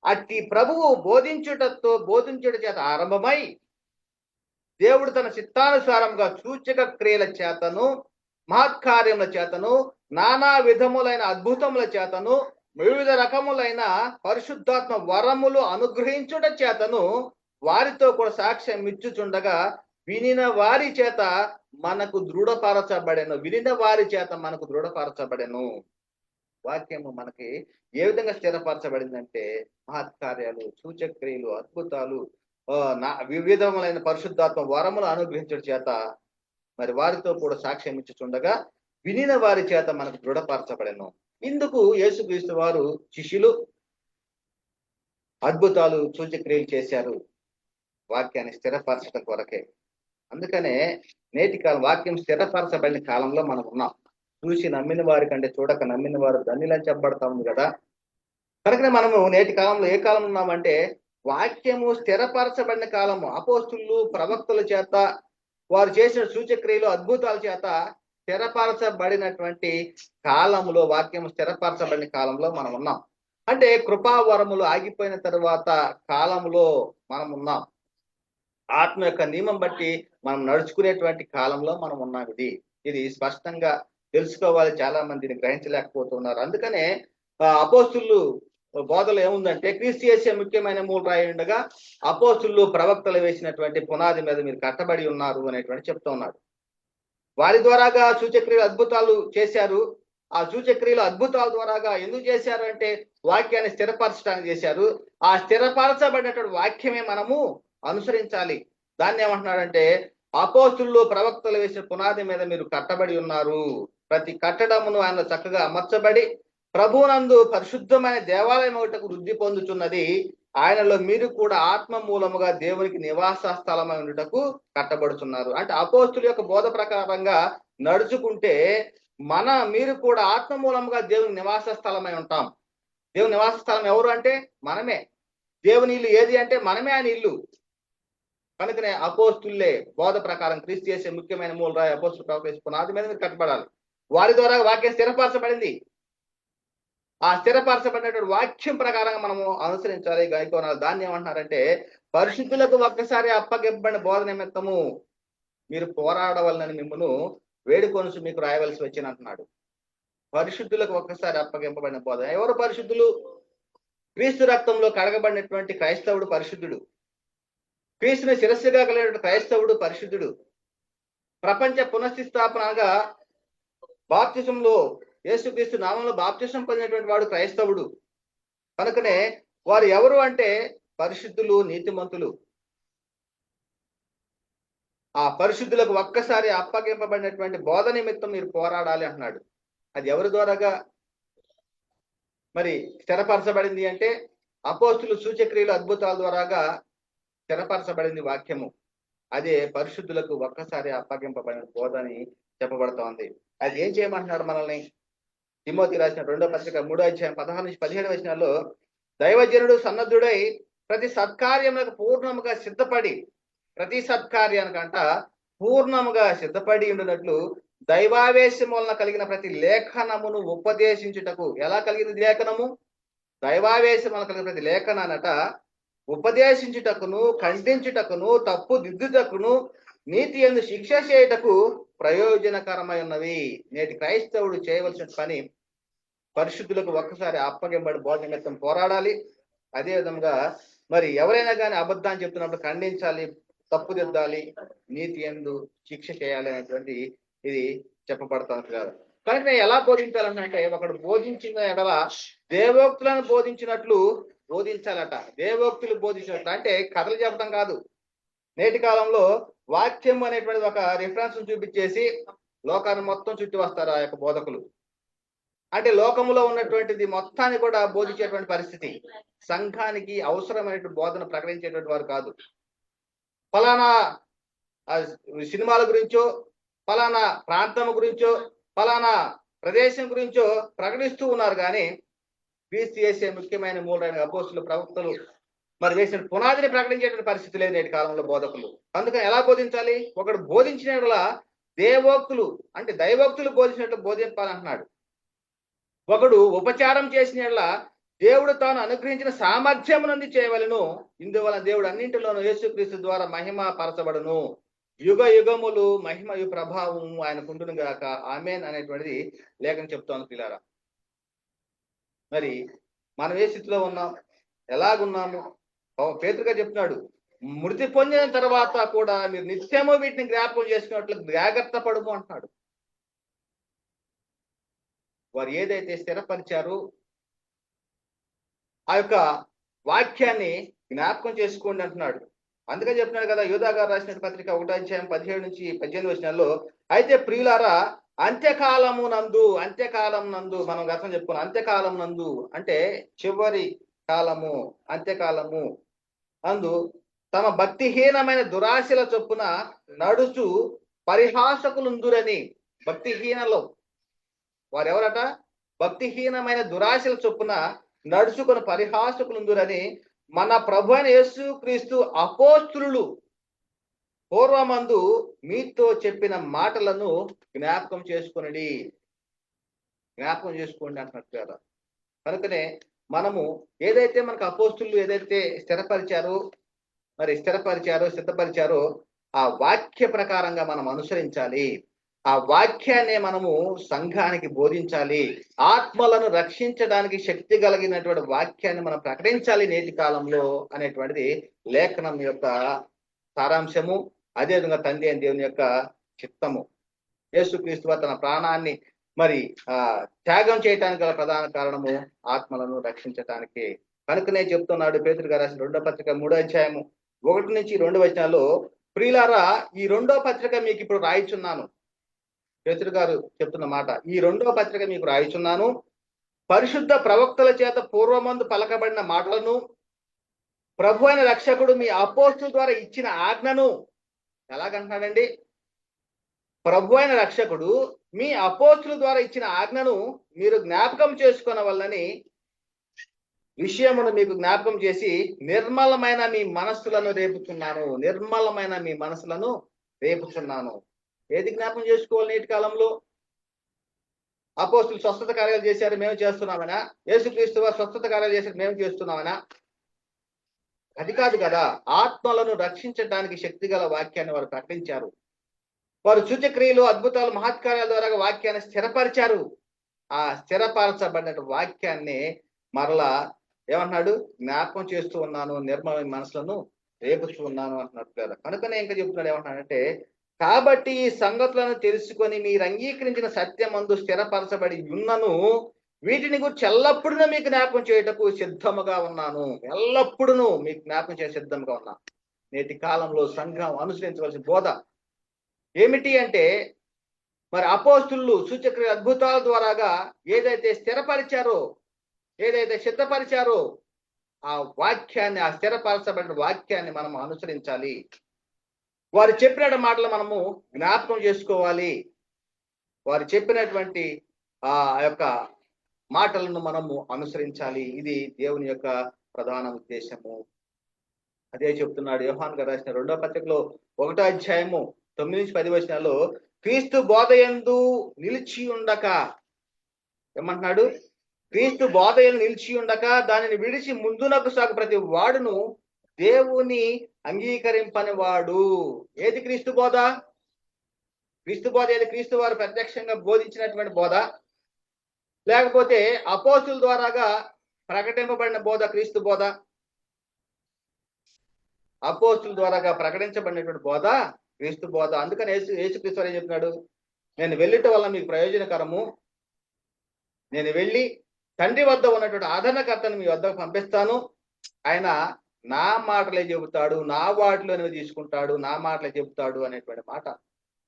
అట్టి ప్రభువు బోధించుట చేత ఆరంభమై దేవుడు తన చిత్తానుసారంగా సూచక క్రియల చేతను మహత్కార్యముల చేతను నానా విధములైన అద్భుతముల చేతను వివిధ రకములైన పరిశుద్ధాత్మ వరములు అనుగ్రహించుట చేతను వారితో కూడా సాక్ష్యం ఇచ్చుచుండగా వినిన వారి చేత మనకు దృఢపరచబడెను. వినిన వారి చేత మనకు దృఢపరచబడెను. వాక్యము మనకి ఏ విధంగా స్థిరపరచబడిందంటే మహత్కార్యాలు, సూచక్రియలు, అద్భుతాలు, వివిధములైన పరిశుద్ధాత్మ వరములు అనుగ్రహించడం చేత మరి వారితో కూడా సాక్ష్యం ఇచ్చుచుండగా వినిన వారి చేత మనకు దృఢపరచబడెను. ఇందుకు యేసుక్రీస్తు వారు శిష్యులు అద్భుతాలు, సూచక్రియలు చేశారు వాక్యాన్ని స్థిరపరచడం కొరకే. అందుకనే నేటి కాలం వాక్యం స్థిరపరచబడిన కాలంలో మనం ఉన్నాం. చూసి నమ్మిన వారి కంటే చూడక నమ్మిన వారు ధన్యులని చెప్పబడతా ఉంది కదా. కనుకనే మనము నేటి కాలంలో ఏ కాలం ఉన్నామంటే వాక్యము స్థిరపరచబడిన కాలము. అపోస్తులు, ప్రవక్తల చేత వారు చేసిన సూచక్రియలు, అద్భుతాల చేత స్థిరపరచబడినటువంటి కాలంలో, వాక్యము స్థిరపరచబడిన కాలంలో మనం ఉన్నాం. అంటే కృపావరములు ఆగిపోయిన తరువాత కాలంలో మనం ఉన్నాం. ఆత్మ యొక్క నియమం బట్టి మనం నడుచుకునేటువంటి కాలంలో మనం ఉన్నాం. ఇది స్పష్టంగా తెలుసుకోవాలి. చాలా మంది దీన్ని గ్రహించలేకపోతున్నారు. అందుకనే అపోస్తులు బోధలు ఏముందంటే క్రీస్తు యేసే ముఖ్యమైన మూలరాయి ఉండగా అపోస్తులు, ప్రవక్తలు వేసినటువంటి పునాది మీద మీరు కట్టబడి ఉన్నారు అనేటువంటి చెప్తూ ఉన్నాడు. వారి ద్వారాగా సూచక్రియలు, అద్భుతాలు చేశారు. ఆ సూచక్రియలు, అద్భుతాల ద్వారాగా ఎందుకు చేశారు అంటే వాక్యాన్ని స్థిరపరచడానికి చేశారు. ఆ స్థిరపరచబడినటువంటి వాక్యమే మనము అనుసరించాలి. దాన్ని ఏమంటున్నాడంటే అపోస్తులు, ప్రవక్తలు వేసిన పునాది మీద మీరు కట్టబడి ఉన్నారు. ప్రతి కట్టడమును ఆయన చక్కగా అమర్చబడి ప్రభువునందు పరిశుద్ధమైన దేవాలయం ఒకటకు వృద్ధి పొందుతున్నది. ఆయనలో మీరు కూడా ఆత్మ మూలముగా దేవునికి నివాస స్థలమై ఉండుటకు కట్టబడుతున్నారు. అంటే అపోస్తుల యొక్క బోధ ప్రకారంగా నడుచుకుంటే మీరు కూడా ఆత్మ మూలముగా దేవుని నివాస స్థలమై ఉంటాం. దేవుని నివాస స్థలం ఎవరు అంటే మనమే. దేవుని ఇల్లు ఏది అంటే మనమే ఆయన ఇల్లు. కనుకనే అపోస్తులే బోధ ప్రకారం క్రీస్తు చేసే ముఖ్యమైన మూలరాయి అపోస్తుల ప్రవక్త పునాది మీద మీరు కట్టబడాలి. వారి ద్వారా వాక్యం స్థిరపరచబడింది. ఆ స్థిరపరచబడినటువంటి వాక్యం ప్రకారంగా మనము అనుసరించాలి, గైకోనాలి. దాన్ని ఏమంటున్నారంటే పరిశుద్ధులకు ఒక్కసారి అప్పగింపబడిన బోధ నిమిత్తము మీరు పోరాడవలనని మిమ్మల్ని వేడుకొనుసు మీకు రాయవలసి వచ్చిన అంటున్నాడు. పరిశుద్ధులకు ఒక్కసారి అప్పగింపబడిన బోధ. ఎవరు పరిశుద్ధులు? క్రీస్తు రక్తంలో కడగబడినటువంటి క్రైస్తవుడు పరిశుద్ధుడు. క్రీస్తుని శిరస్సుగా కలిగినటువంటి క్రైస్తవుడు పరిశుద్ధుడు. ప్రపంచ పునఃస్థాపనగా బాప్తిజంలో యేసుక్రీస్తు నామంలో బాప్తిజం పొందినటువంటి వాడు క్రైస్తవుడు. కనుకనే వారు ఎవరు అంటే పరిశుద్ధులు, నీతిమంతులు. ఆ పరిశుద్ధులకు ఒక్కసారి అప్పగింపబడినటువంటి బోధ నిమిత్తం మీరు పోరాడాలి అంటున్నాడు. అది ఎవరి ద్వారాగా మరి స్థిరపరచబడింది అంటే అపోస్తులు, సూచక్రియలు, అద్భుతాల ద్వారాగా స్థిరపరచబడింది వాక్యము. అదే పరిశుద్ధులకు ఒక్కసారి అప్పగింపబడిన బోధ అని చెప్పబడుతోంది. అది ఏం చేయమంటున్నాడు మనల్ని? తిమోతి రాసిన 2వ పత్రిక 3వ అధ్యాయం 16 నుంచి 17 వచనాల్లో దైవజనుడు సన్నద్ధుడై ప్రతి సత్కార్యములకు పూర్ణముగా సిద్ధపడి, ప్రతి సత్కార్యానికంట పూర్ణముగా సిద్ధపడి ఉండినట్లు దైవావేశం వలన కలిగిన ప్రతి లేఖనమును ఉపదేశించుటకు. ఎలా కలిగింది లేఖనము? దైవావేశం వలన కలిగిన ప్రతి లేఖనానట ఉపదేశించుటకును, ఖండించుటకును, తప్పు దిద్దుటకును, నీతి యందు శిక్ష చేయుటకు ప్రయోజనకరమై ఉన్నవి. నేటి క్రైస్తవుడు చేయవలసిన పని పరిశుద్ధులకు ఒక్కసారి అప్పగింపబడి బోధ నిమిత్తం పోరాడాలి. అదే విధంగా మరి ఎవరైనా కానీ అబద్ధాన్ని చెప్తున్నప్పుడు ఖండించాలి, తప్పు దిద్దాలి, నీతి యందు శిక్ష చేయాలి అనేటువంటి ఇది చెప్పబడుతుంది కదా. కానీ నేను ఎలా బోధించాలంటే ఒకడు బోధించిన ఎడల దేవోక్తులను బోధించినట్లు బోధించాలట. దేవోక్తులు బోధించినట్లు అంటే కథలు చెప్పడం కాదు. నేటి కాలంలో వాక్యం అనేటువంటి ఒక రిఫరెన్స్ చూపించేసి లోకాన్ని మొత్తం చుట్టి వస్తారు ఆ యొక్క బోధకులు. అంటే లోకంలో ఉన్నటువంటిది మొత్తాన్ని కూడా బోధించేటువంటి పరిస్థితి. సంఘానికి అవసరమైనటువంటి బోధన ప్రకటించేటువంటి వారు కాదు. ఫలానా సినిమాల గురించో, ఫలానా ప్రాంతం గురించో, ఫలానా ప్రదేశం గురించో ప్రకటిస్తూ ఉన్నారు. కానీ క్రీస్తు చేసే ముఖ్యమైన మూలైన అపోస్తులు, ప్రవక్తలు మరి వేసిన పునాదిని ప్రకటించేటువంటి పరిస్థితి లేదు నేటి కాలంలో బోధకులు. అందుకని ఎలా బోధించాలి? ఒకడు బోధించిన దేవోక్తులు అంటే దైవోక్తులు బోధించినట్లు బోధింపాలంటున్నాడు. ఒకడు ఉపచారం చేసిన దేవుడు తాను అనుగ్రహించిన సామర్థ్యం నుండి చేయవలను. ఇందువలన దేవుడు అన్నింటిలోనూ యేసుక్రీస్తు ద్వారా మహిమ పరచబడును. యుగ యుగములు మహిమయు ప్రభావం ఆయన కుండును గాక. ఆమేన్ అనేటువంటిది లేఖనం చెప్తోంది పిల్లారా. మరి మనం ఏ స్థితిలో ఉన్నాం, ఎలాగున్నాము? పేతురుగా చెప్తున్నాడు, మృతి పొందిన తర్వాత కూడా మీరు నిత్యము వీటిని జ్ఞాపకం చేసుకున్నట్లు జాగ్రత్త పడుము అంటున్నాడు. వారు ఏదైతే స్థిరపరిచారో ఆ యొక్క వాక్యాన్ని జ్ఞాపకం చేసుకోండి అంటున్నాడు. అందుకని చెప్తున్నాడు కదా, యూదా గారు రాసిన పత్రిక 1:17-18 అయితే ప్రియులారా, అంత్యకాలం నందు మనం గతం చెప్పుకున్నాం. అంత్యకాలం నందు అంటే చివరి కాలము, అంత్యకాలము అందు తమ భక్తిహీనమైన దురాశల చొప్పున నడుచు పరిహాసకులుందురని. భక్తిహీనలో వారెవరట? భక్తిహీనమైన దురాశల చొప్పున నడుచుకుని పరిహాసకులుందురని మన ప్రభు అయిన యేసు క్రీస్తు అపోస్తులు పూర్వమందు మీతో చెప్పిన మాటలను జ్ఞాపకం చేసుకోండి అంటున్నట్టు కదా. కనుకనే మనము ఏదైతే మనకు అపోస్తులు ఏదైతే సిద్ధపరిచారో ఆ వాక్య ప్రకారంగా మనం అనుసరించాలి. ఆ వాక్యాన్ని మనము సంఘానికి బోధించాలి. ఆత్మలను రక్షించడానికి శక్తి కలిగినటువంటి వాక్యాన్ని మనం ప్రకటించాలి నేటి కాలంలో అనేటువంటిది లేఖనం యొక్క సారాంశము. అదేవిధంగా తండ్రి అయిన దేవుని యొక్క చిత్తము. యేసుక్రీస్తు తన ప్రాణాన్ని మరి త్యాగం చేయడానికి గల ప్రధాన కారణము ఆత్మలను రక్షించటానికి. కనుకనే చెప్తున్నాడు పేతురు గారు రాసిన 2వ పత్రిక 3:1-2 ప్రియులారా, ఈ 2వ పత్రిక మీకు ఇప్పుడు రాయిచున్నాను. పేతురు గారు చెప్తున్న మాట, ఈ 2వ పత్రిక మీకు రాయిచున్నాను, పరిశుద్ధ ప్రవక్తల చేత పూర్వమందు పలకబడిన మాటలను, ప్రభు అయిన రక్షకుడు మీ అపోస్తుల ద్వారా ఇచ్చిన ఆజ్ఞను. ఎలాగంటున్నాడండి? ప్రభు అయిన రక్షకుడు మీ అపోస్తుల ద్వారా ఇచ్చిన ఆజ్ఞను మీరు జ్ఞాపకం చేసుకున్న వల్లని విషయమును మీకు జ్ఞాపకం చేసి నిర్మలమైన మీ మనస్సులను రేపుచున్నాను. ఏది జ్ఞాపకం చేసుకోవాలి నేటి కాలంలో? అపోస్తులు స్వస్థత కార్యాలు చేశారు, మేము చేస్తున్నామనా? యేసుక్రీస్తు వారు స్వస్థత కార్యాలు చేశారు, మేము చేస్తున్నామనా? అది కాదు కదా. ఆత్మలను రక్షించడానికి శక్తి గల వాక్యాన్ని వారు ప్రకటించారు. వారు సూచక్రియలు, అద్భుతాలు, మహత్కార్యాల ద్వారా వాక్యాన్ని స్థిరపరిచారు. ఆ స్థిరపరచబడిన వాక్యాన్ని మరలా ఏమంటున్నాడు? జ్ఞాపకం చేస్తూ ఉన్నాను, నిర్మలమైన మనసులను రేపుతూ ఉన్నాను అంటున్నాడు కదా. కనుకనే ఇంకా చెప్తున్నాడు ఏమంటున్నాడంటే, కాబట్టి ఈ సంగతులను తెలుసుకొని మీరు అంగీకరించిన సత్యమందు స్థిరపరచబడి ఉన్నను, వీటిని గురించి ఎల్లప్పుడూ మీకు జ్ఞాపకం చేయటకు సిద్ధముగా ఉన్నాను. ఎల్లప్పుడూ మీకు జ్ఞాపకం చేయ సిద్ధంగా ఉన్నాను. నేటి కాలంలో సంఘం అనుసరించవలసిన బోధ ఏమిటి అంటే, మరి అపోస్తులు సూచక్రియ అద్భుతాల ద్వారాగా ఏదైతే స్థిరపరిచారో, ఏదైతే సిద్ధపరిచారో ఆ వాక్యాన్ని, ఆ స్థిరపరచబడిన వాక్యాన్ని మనం అనుసరించాలి. వారు చెప్పిన మాటలు మనము జ్ఞాపకం చేసుకోవాలి. వారు చెప్పినటువంటి ఆ యొక్క మాటలను మనము అనుసరించాలి. ఇది దేవుని యొక్క ప్రధాన ఉద్దేశము. అదే చెప్తున్నాడు యోహాను గారు రాసిన 2వ పత్రికలో 1:9-10 క్రీస్తు బోధయందు నిలిచి ఉండక. ఏమంటున్నాడు? క్రీస్తు బోధయందు నిలిచి ఉండక దానిని విడిచి ముందునకు సాగు ప్రతి వాడును దేవుని అంగీకరింపని వాడు. ఏది క్రీస్తు బోధ? క్రీస్తు బోధ ఏది? క్రీస్తు వారు ప్రత్యక్షంగా బోధించినటువంటి బోధ, లేకపోతే అపోస్తుల ద్వారాగా ప్రకటింపబడిన బోధ క్రీస్తు బోధ? అపోస్తుల ద్వారాగా ప్రకటించబడినటువంటి బోధ క్రీస్తు బోధ. అందుకని యేసుక్రీస్తు ఏం చెప్పినాడు? నేను వెళ్ళిట వల్ల మీకు ప్రయోజనకరము. నేను వెళ్ళి తండ్రి వద్ద ఉన్నటువంటి ఆదరణకర్తను మీ వద్దకు పంపిస్తాను. ఆయన నా మాటలే చెబుతాడు, నా వాటిలోనే తీసుకుంటాడు, నా మాటలే చెబుతాడు అనేటువంటి మాట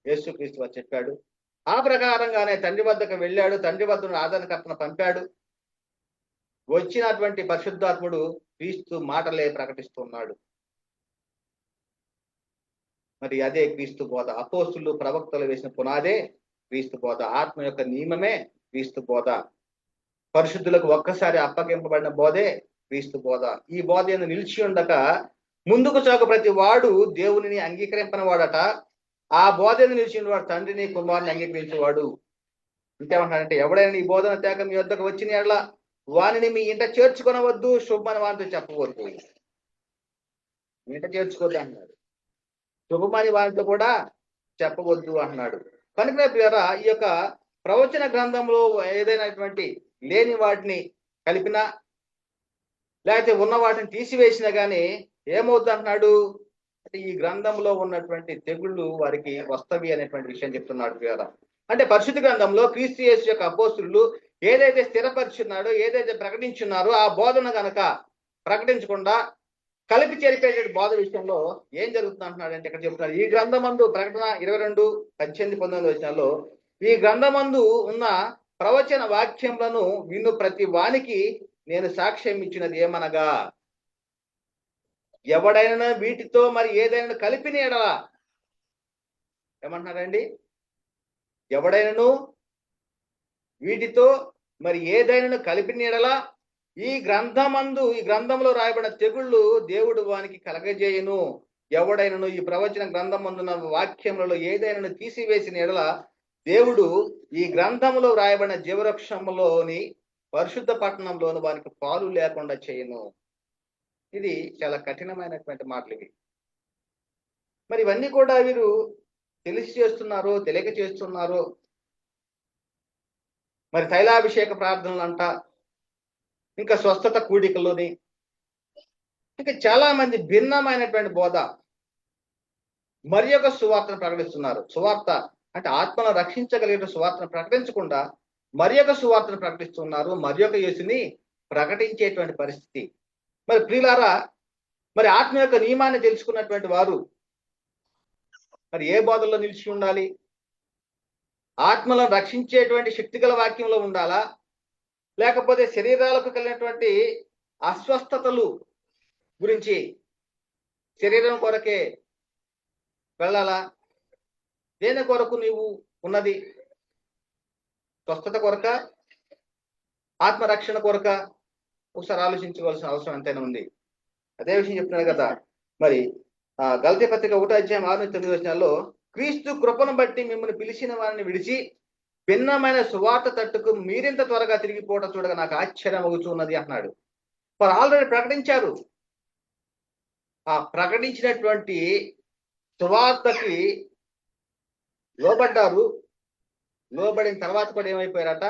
యేసుక్రీస్తు వారు చెప్పాడు. ఆ ప్రకారంగానే తండ్రి వద్దకు వెళ్ళాడు, తండ్రి వద్ద ఆదరణకర్తను పంపాడు. వచ్చినటువంటి పరిశుద్ధాత్ముడు క్రీస్తు మాటలే ప్రకటిస్తున్నాడు. మరి అదే క్రీస్తు బోధ. అపోస్తులు ప్రవక్తలు వేసిన పునాదే క్రీస్తు బోధ. ఆత్మ యొక్క నియమమే క్రీస్తు బోధ. పరిశుద్ధులకు ఒక్కసారి అప్పగింపబడిన బోధే క్రీస్తు బోధ. ఈ బోధ నిలిచి ఉండక ముందుకు సాగు ప్రతి వాడు దేవునిని అంగీకరింపని వాడట. ఆ బోధ నిలిచిన వాడు తండ్రిని, కుమారుని అంగీకరించేవాడు. ఇంకేమంటాడంటే, ఎవడైనా ఈ బోధన తేక మీ వద్దకు వచ్చిన ఎడల వానిని మీ ఇంట చేర్చుకొనవద్దు, శుభమని వారితో చెప్పవద్దు. మీ ఇంట చేర్చుకోవద్దు అన్నాడు. శుభమని వారితో కూడా చెప్పవద్దు అన్నాడు. కనుక ప్రియరా, ఈ యొక్క ప్రవచన గ్రంథంలో ఏదైనటువంటి లేని వాటిని కలిపినా లేకపోతే ఉన్న వాటిని తీసివేసినా కానీ ఏమవుద్ది అంటున్నాడు అంటే ఈ గ్రంథంలో ఉన్నటువంటి తెగుళ్ళు వారికి వస్తవి అనేటువంటి విషయం చెప్తున్నాడు ప్రియులారా. అంటే పరిశుద్ధ గ్రంథంలో క్రీస్తు యేసు యొక్క అపోస్తులు ఏదైతే స్థిరపరిచున్నాడో ఏదైతే ప్రకటించున్నారో ఆ బోధన గనక ప్రకటించకుండా కలిపి చెరిపేట బోధ విషయంలో ఏం జరుగుతుంది అంటున్నాడు అంటే ఇక్కడ చెప్తున్నాడు ఈ గ్రంథమందు ప్రకటన 22:18-19 వచనాల్లో ఈ గ్రంథమందు ఉన్న ప్రవచన వాక్యములను విను ప్రతి వానికి నేను సాక్ష్యం ఇచ్చినది ఏమనగా ఎవడైనా వీటితో మరి ఏదైనా కలిపిన ఎడల ఏమంటున్నారండి ఎవడైనాను వీటితో మరి ఏదైనా కలిపిన ఎడల ఈ గ్రంథంలో రాయబడిన తెగుళ్ళు దేవుడు వానికి కలగజేయను ఎవడైనాను ఈ ప్రవచన గ్రంథమందున వాక్యములలో ఏదైనా తీసివేసిన ఎడల దేవుడు ఈ గ్రంథంలో రాయబడిన జీవవృక్షంలోని పరిశుద్ధ పట్టణంలోని వారికి పాలు లేకుండా చేయను. ఇది చాలా కఠినమైనటువంటి మాటలు ఇవి. మరి ఇవన్నీ కూడా వీరు తెలిసి చేస్తున్నారో తెలియక చేస్తున్నారో మరి తైలాభిషేక ప్రార్థనలు అంట ఇంకా స్వస్థత కూడికలోని ఇంకా చాలా మంది భిన్నమైనటువంటి బోధ మరి యొక్క సువార్తను ప్రకటిస్తున్నారు. సువార్త అంటే ఆత్మను రక్షించగలిగిన సువార్తను ప్రకటించకుండా మరి యొక్క సువార్తను ప్రకటిస్తున్నారు, మరి యొక్క యేసుని ప్రకటించేటువంటి పరిస్థితి. మరి ప్రియులారా మరి ఆత్మ యొక్క నియమాన్ని తెలుసుకున్నటువంటి వారు మరి ఏ బోధల్లో నిలిచి ఉండాలి? ఆత్మలను రక్షించేటువంటి శక్తిగల వాక్యంలో ఉండాలా లేకపోతే శరీరాలకు కలిగినటువంటి అస్వస్థతలు గురించి శరీరం కొరకే వెళ్ళాలా? దేని కొరకు నీవు ఉన్నది? స్వస్థత కొరక ఆత్మరక్షణ కొరక? ఒకసారి ఆలోచించుకోవాల్సిన అవసరం ఎంతైనా ఉంది. అదే విషయం చెప్తున్నాడు కదా మరి గలతీ పత్రిక 1:6-9 క్రీస్తు కృపను బట్టి మిమ్మల్ని పిలిచిన వారిని విడిచి భిన్నమైన సువార్త తట్టుకు మీరింత త్వరగా తిరిగిపోవడం చూడగా నాకు ఆశ్చర్యం అవుతున్నది అన్నాడు. వారు ఆల్రెడీ ప్రకటించారు. ఆ ప్రకటించినటువంటి సువార్తకి లోబడ్డారు. లోబడిన తర్వాత కూడా ఏమైపోయారట?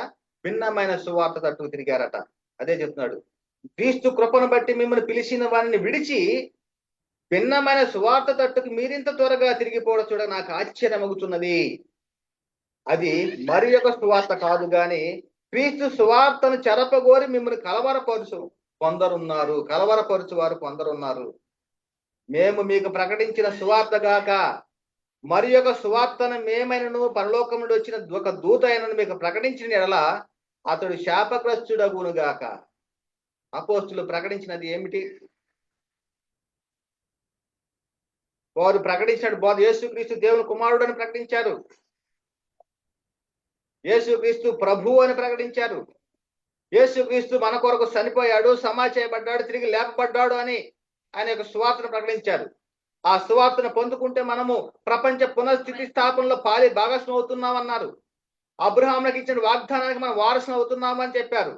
భిన్నమైన సువార్త తట్టుకు తిరిగారట. అదే చెప్తున్నాడు, క్రీస్తు కృపను బట్టి మిమ్మల్ని పిలిచిన వారిని విడిచి భిన్నమైన సువార్త తట్టుకు మీరింత త్వరగా తిరిగిపోవడం చూడ నాకు ఆశ్చర్యం అవుతున్నది. అది మరి యొక్క సువార్త కాదు గాని క్రీస్తు సువార్తను చెరపగోరి మిమ్మల్ని కలవరపరుచు వారు కొందరున్నారు. మేము మీకు ప్రకటించిన సువార్త గాక మరి యొక్క సువార్తను మేమైనను పరలోకం నుండి వచ్చిన ఒక దూత అయినను మీకు ప్రకటించిన ఎడల అతడు శాపగ్రస్తుడగును గాక. అపోస్తులు ప్రకటించినది ఏమిటి? వారు ప్రకటించిన బోధ యేసుక్రీస్తు దేవుని కుమారుడు అని ప్రకటించారు. యేసుక్రీస్తు ప్రభు అని ప్రకటించారు. యేసుక్రీస్తు మన కొరకు చనిపోయాడు, సమాధి చేయబడ్డాడు, తిరిగి లేపబడ్డాడు అని ఆయన యొక్క సువార్తను ప్రకటించారు. ఆ సువార్తను పొందుకుంటే మనము ప్రపంచ పునఃస్థితి స్థాపనలో భాగస్వామి అవుతున్నామన్నారు. అబ్రహాములకు ఇచ్చిన వాగ్దానానికి మనం వారసులు అవుతున్నామని చెప్పారు.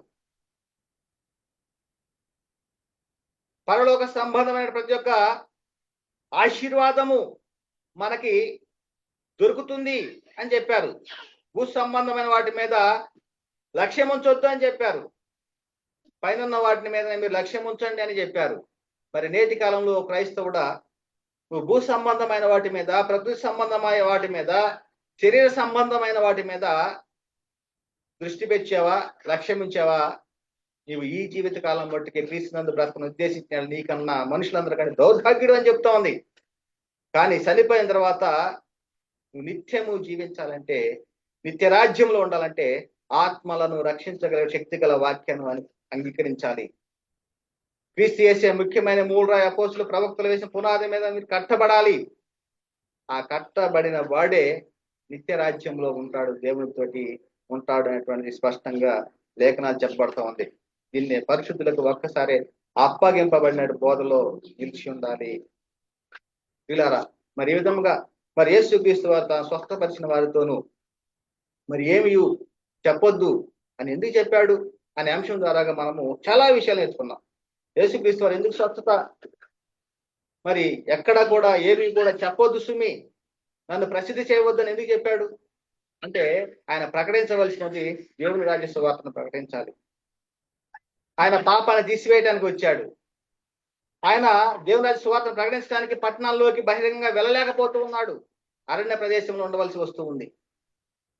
పరలోక సంబంధమైన ప్రతి ఒక్క ఆశీర్వాదము మనకి దొరుకుతుంది అని చెప్పారు. భూ సంబంధమైన వాటి మీద లక్ష్యం ఉంచొద్దు అని చెప్పారు. పైన వాటి మీద మీరు లక్ష్యం ఉంచండి అని చెప్పారు. మరి నేటి కాలంలో క్రైస్తవుడా నువ్వు భూ సంబంధమైన వాటి మీద, ప్రకృతి సంబంధమైన వాటి మీద, శరీర సంబంధమైన వాటి మీద దృష్టి పెట్టావా, లక్ష్యం ఉంచావా? నీవు ఈ జీవిత కాలం బట్టి క్రీస్తునందు బ్రతకను ఉద్దేశించాడు నీకన్నా మనుషులందరికంటే దౌర్భాగ్యుడు అని చెప్తా ఉంది. కానీ చనిపోయిన తర్వాత నువ్వు నిత్యము జీవించాలంటే, నిత్య రాజ్యంలో ఉండాలంటే ఆత్మలను రక్షించగల శక్తి గల వాక్యాన్ని అంగీకరించాలి. క్రీస్తు యేసే ముఖ్యమైన మూలరాయి అపోస్తులు ప్రవక్తలు వేసిన పునాది మీద మీరు కట్టబడాలి. ఆ కట్టబడిన వాడే నిత్య రాజ్యంలో ఉంటాడు, దేవునితోటి ఉంటాడు అనేటువంటిది స్పష్టంగా లేఖనాలు చెప్పబడతా ఉంది. దీన్ని పరిశుద్ధులకు ఒక్కసారి అప్పగింపబడిన బోధలో నిలిచి ఉండాలి. వీళ్ళారా మరి ఈ విధంగా మరి యేసుక్రీస్తు వారు తాను స్వస్థపరిచిన వారితోనూ మరి ఏమి చెప్పొద్దు అని ఎందుకు చెప్పాడు అనే అంశం ద్వారాగా మనము చాలా విషయాలు నేర్చుకున్నాం. యేసుక్రీస్తు వారు ఎందుకు స్వస్థత మరి ఎక్కడ కూడా ఏమి కూడా చెప్పొద్దు సుమి, నన్ను ప్రసిద్ధి చేయవద్దని ఎందుకు చెప్పాడు అంటే ఆయన ప్రకటించవలసినది దేవుని రాజ్య సువార్తను ప్రకటించాలి. ఆయన పాపాన్ని తీసివేయడానికి వచ్చాడు. ఆయన దేవుని రాజ్య సువార్తను ప్రకటించడానికి పట్టణాల్లోకి బహిరంగంగా వెళ్ళలేకపోతూ ఉన్నాడు. అరణ్య ప్రదేశంలో ఉండవలసి వస్తూ ఉంది.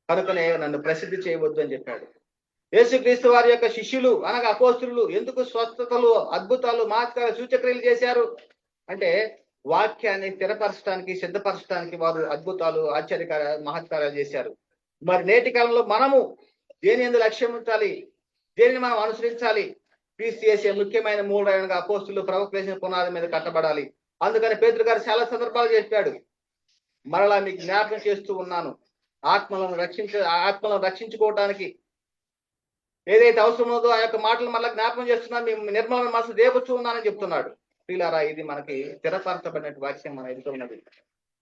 కనుకనే నన్ను ప్రసిద్ధి చేయవద్దు అని చెప్పాడు. యేసుక్రీస్తు వారి యొక్క శిష్యులు అనగా అపోస్తులు ఎందుకు స్వస్థతలు, అద్భుతాలు, మహత్కార సూచక్రియలు చేశారు అంటే వాక్యాన్ని స్థిరపరచడానికి, సిద్ధపరచడానికి వారు అద్భుతాలు, ఆశ్చర్యకార మహత్కారాలు చేశారు. మరి నేటి కాలంలో మనము దేని యందు లక్ష్యం ఉంచాలి, దేనిని మనం అనుసరించాలి? క్రీస్తు చేసే ముఖ్యమైన మూడైనగా అపోస్తులు ప్రవక్తలు వేసిన పునాది మీద కట్టబడాలి. అందుకని పేతురు గారు చాలా సందర్భాలు చెప్పాడు, మరలా మీకు జ్ఞాపకం చేస్తూ ఉన్నాను, ఆత్మలను రక్షించుకోవటానికి ఏదైతే అవసరం ఉందో ఆ యొక్క మాటలు మళ్ళీ జ్ఞాపకం చేస్తున్నాను, మేము నిర్మలమైన మనసు దేవచ్చు ఉన్నానని చెప్తున్నాడు. ప్రియులారా, ఇది మనకి స్థిరపరచబడిన వాక్యం మన ఎదుట ఉన్నది,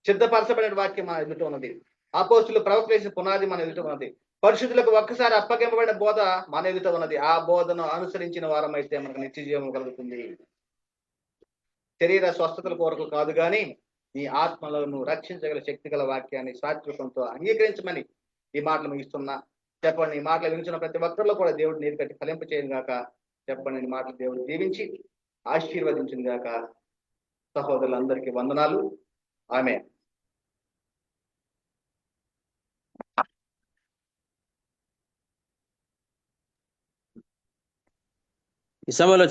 సిద్ధపరచబడిన వాక్యం మన ఎదుట ఉన్నది. అపోస్తులు ప్రవక్తలు వేసిన పునాది మన ఎదుట ఉన్నది. పరిశుద్ధులకు ఒక్కసారి అప్పగింపబడిన బోధ మన ఎదుట ఉన్నది. ఆ బోధను అనుసరించిన వారమైతే మనకు నిత్య జీవం కలుగుతుంది. శరీర స్వస్థతల కొరకు కాదు గాని నీ ఆత్మలను రక్షించగల శక్తి గల వాక్యాన్ని సాత్వికంతో అంగీకరించమని ఈ మాటలు ముగిస్తున్నా. చెప్పండి, ఈ మాటలు వినిచిన ప్రతి ఒక్కరిలో కూడా దేవుడు నీరు కట్టి ఫలింప చేయను గాక. చెప్పండి, ఈ మాటలు దేవుడు దీవించి ఆశీర్వదించింది గాక. సహోదరులందరికీ వందనాలు. ఆమె ఈ సమయంలో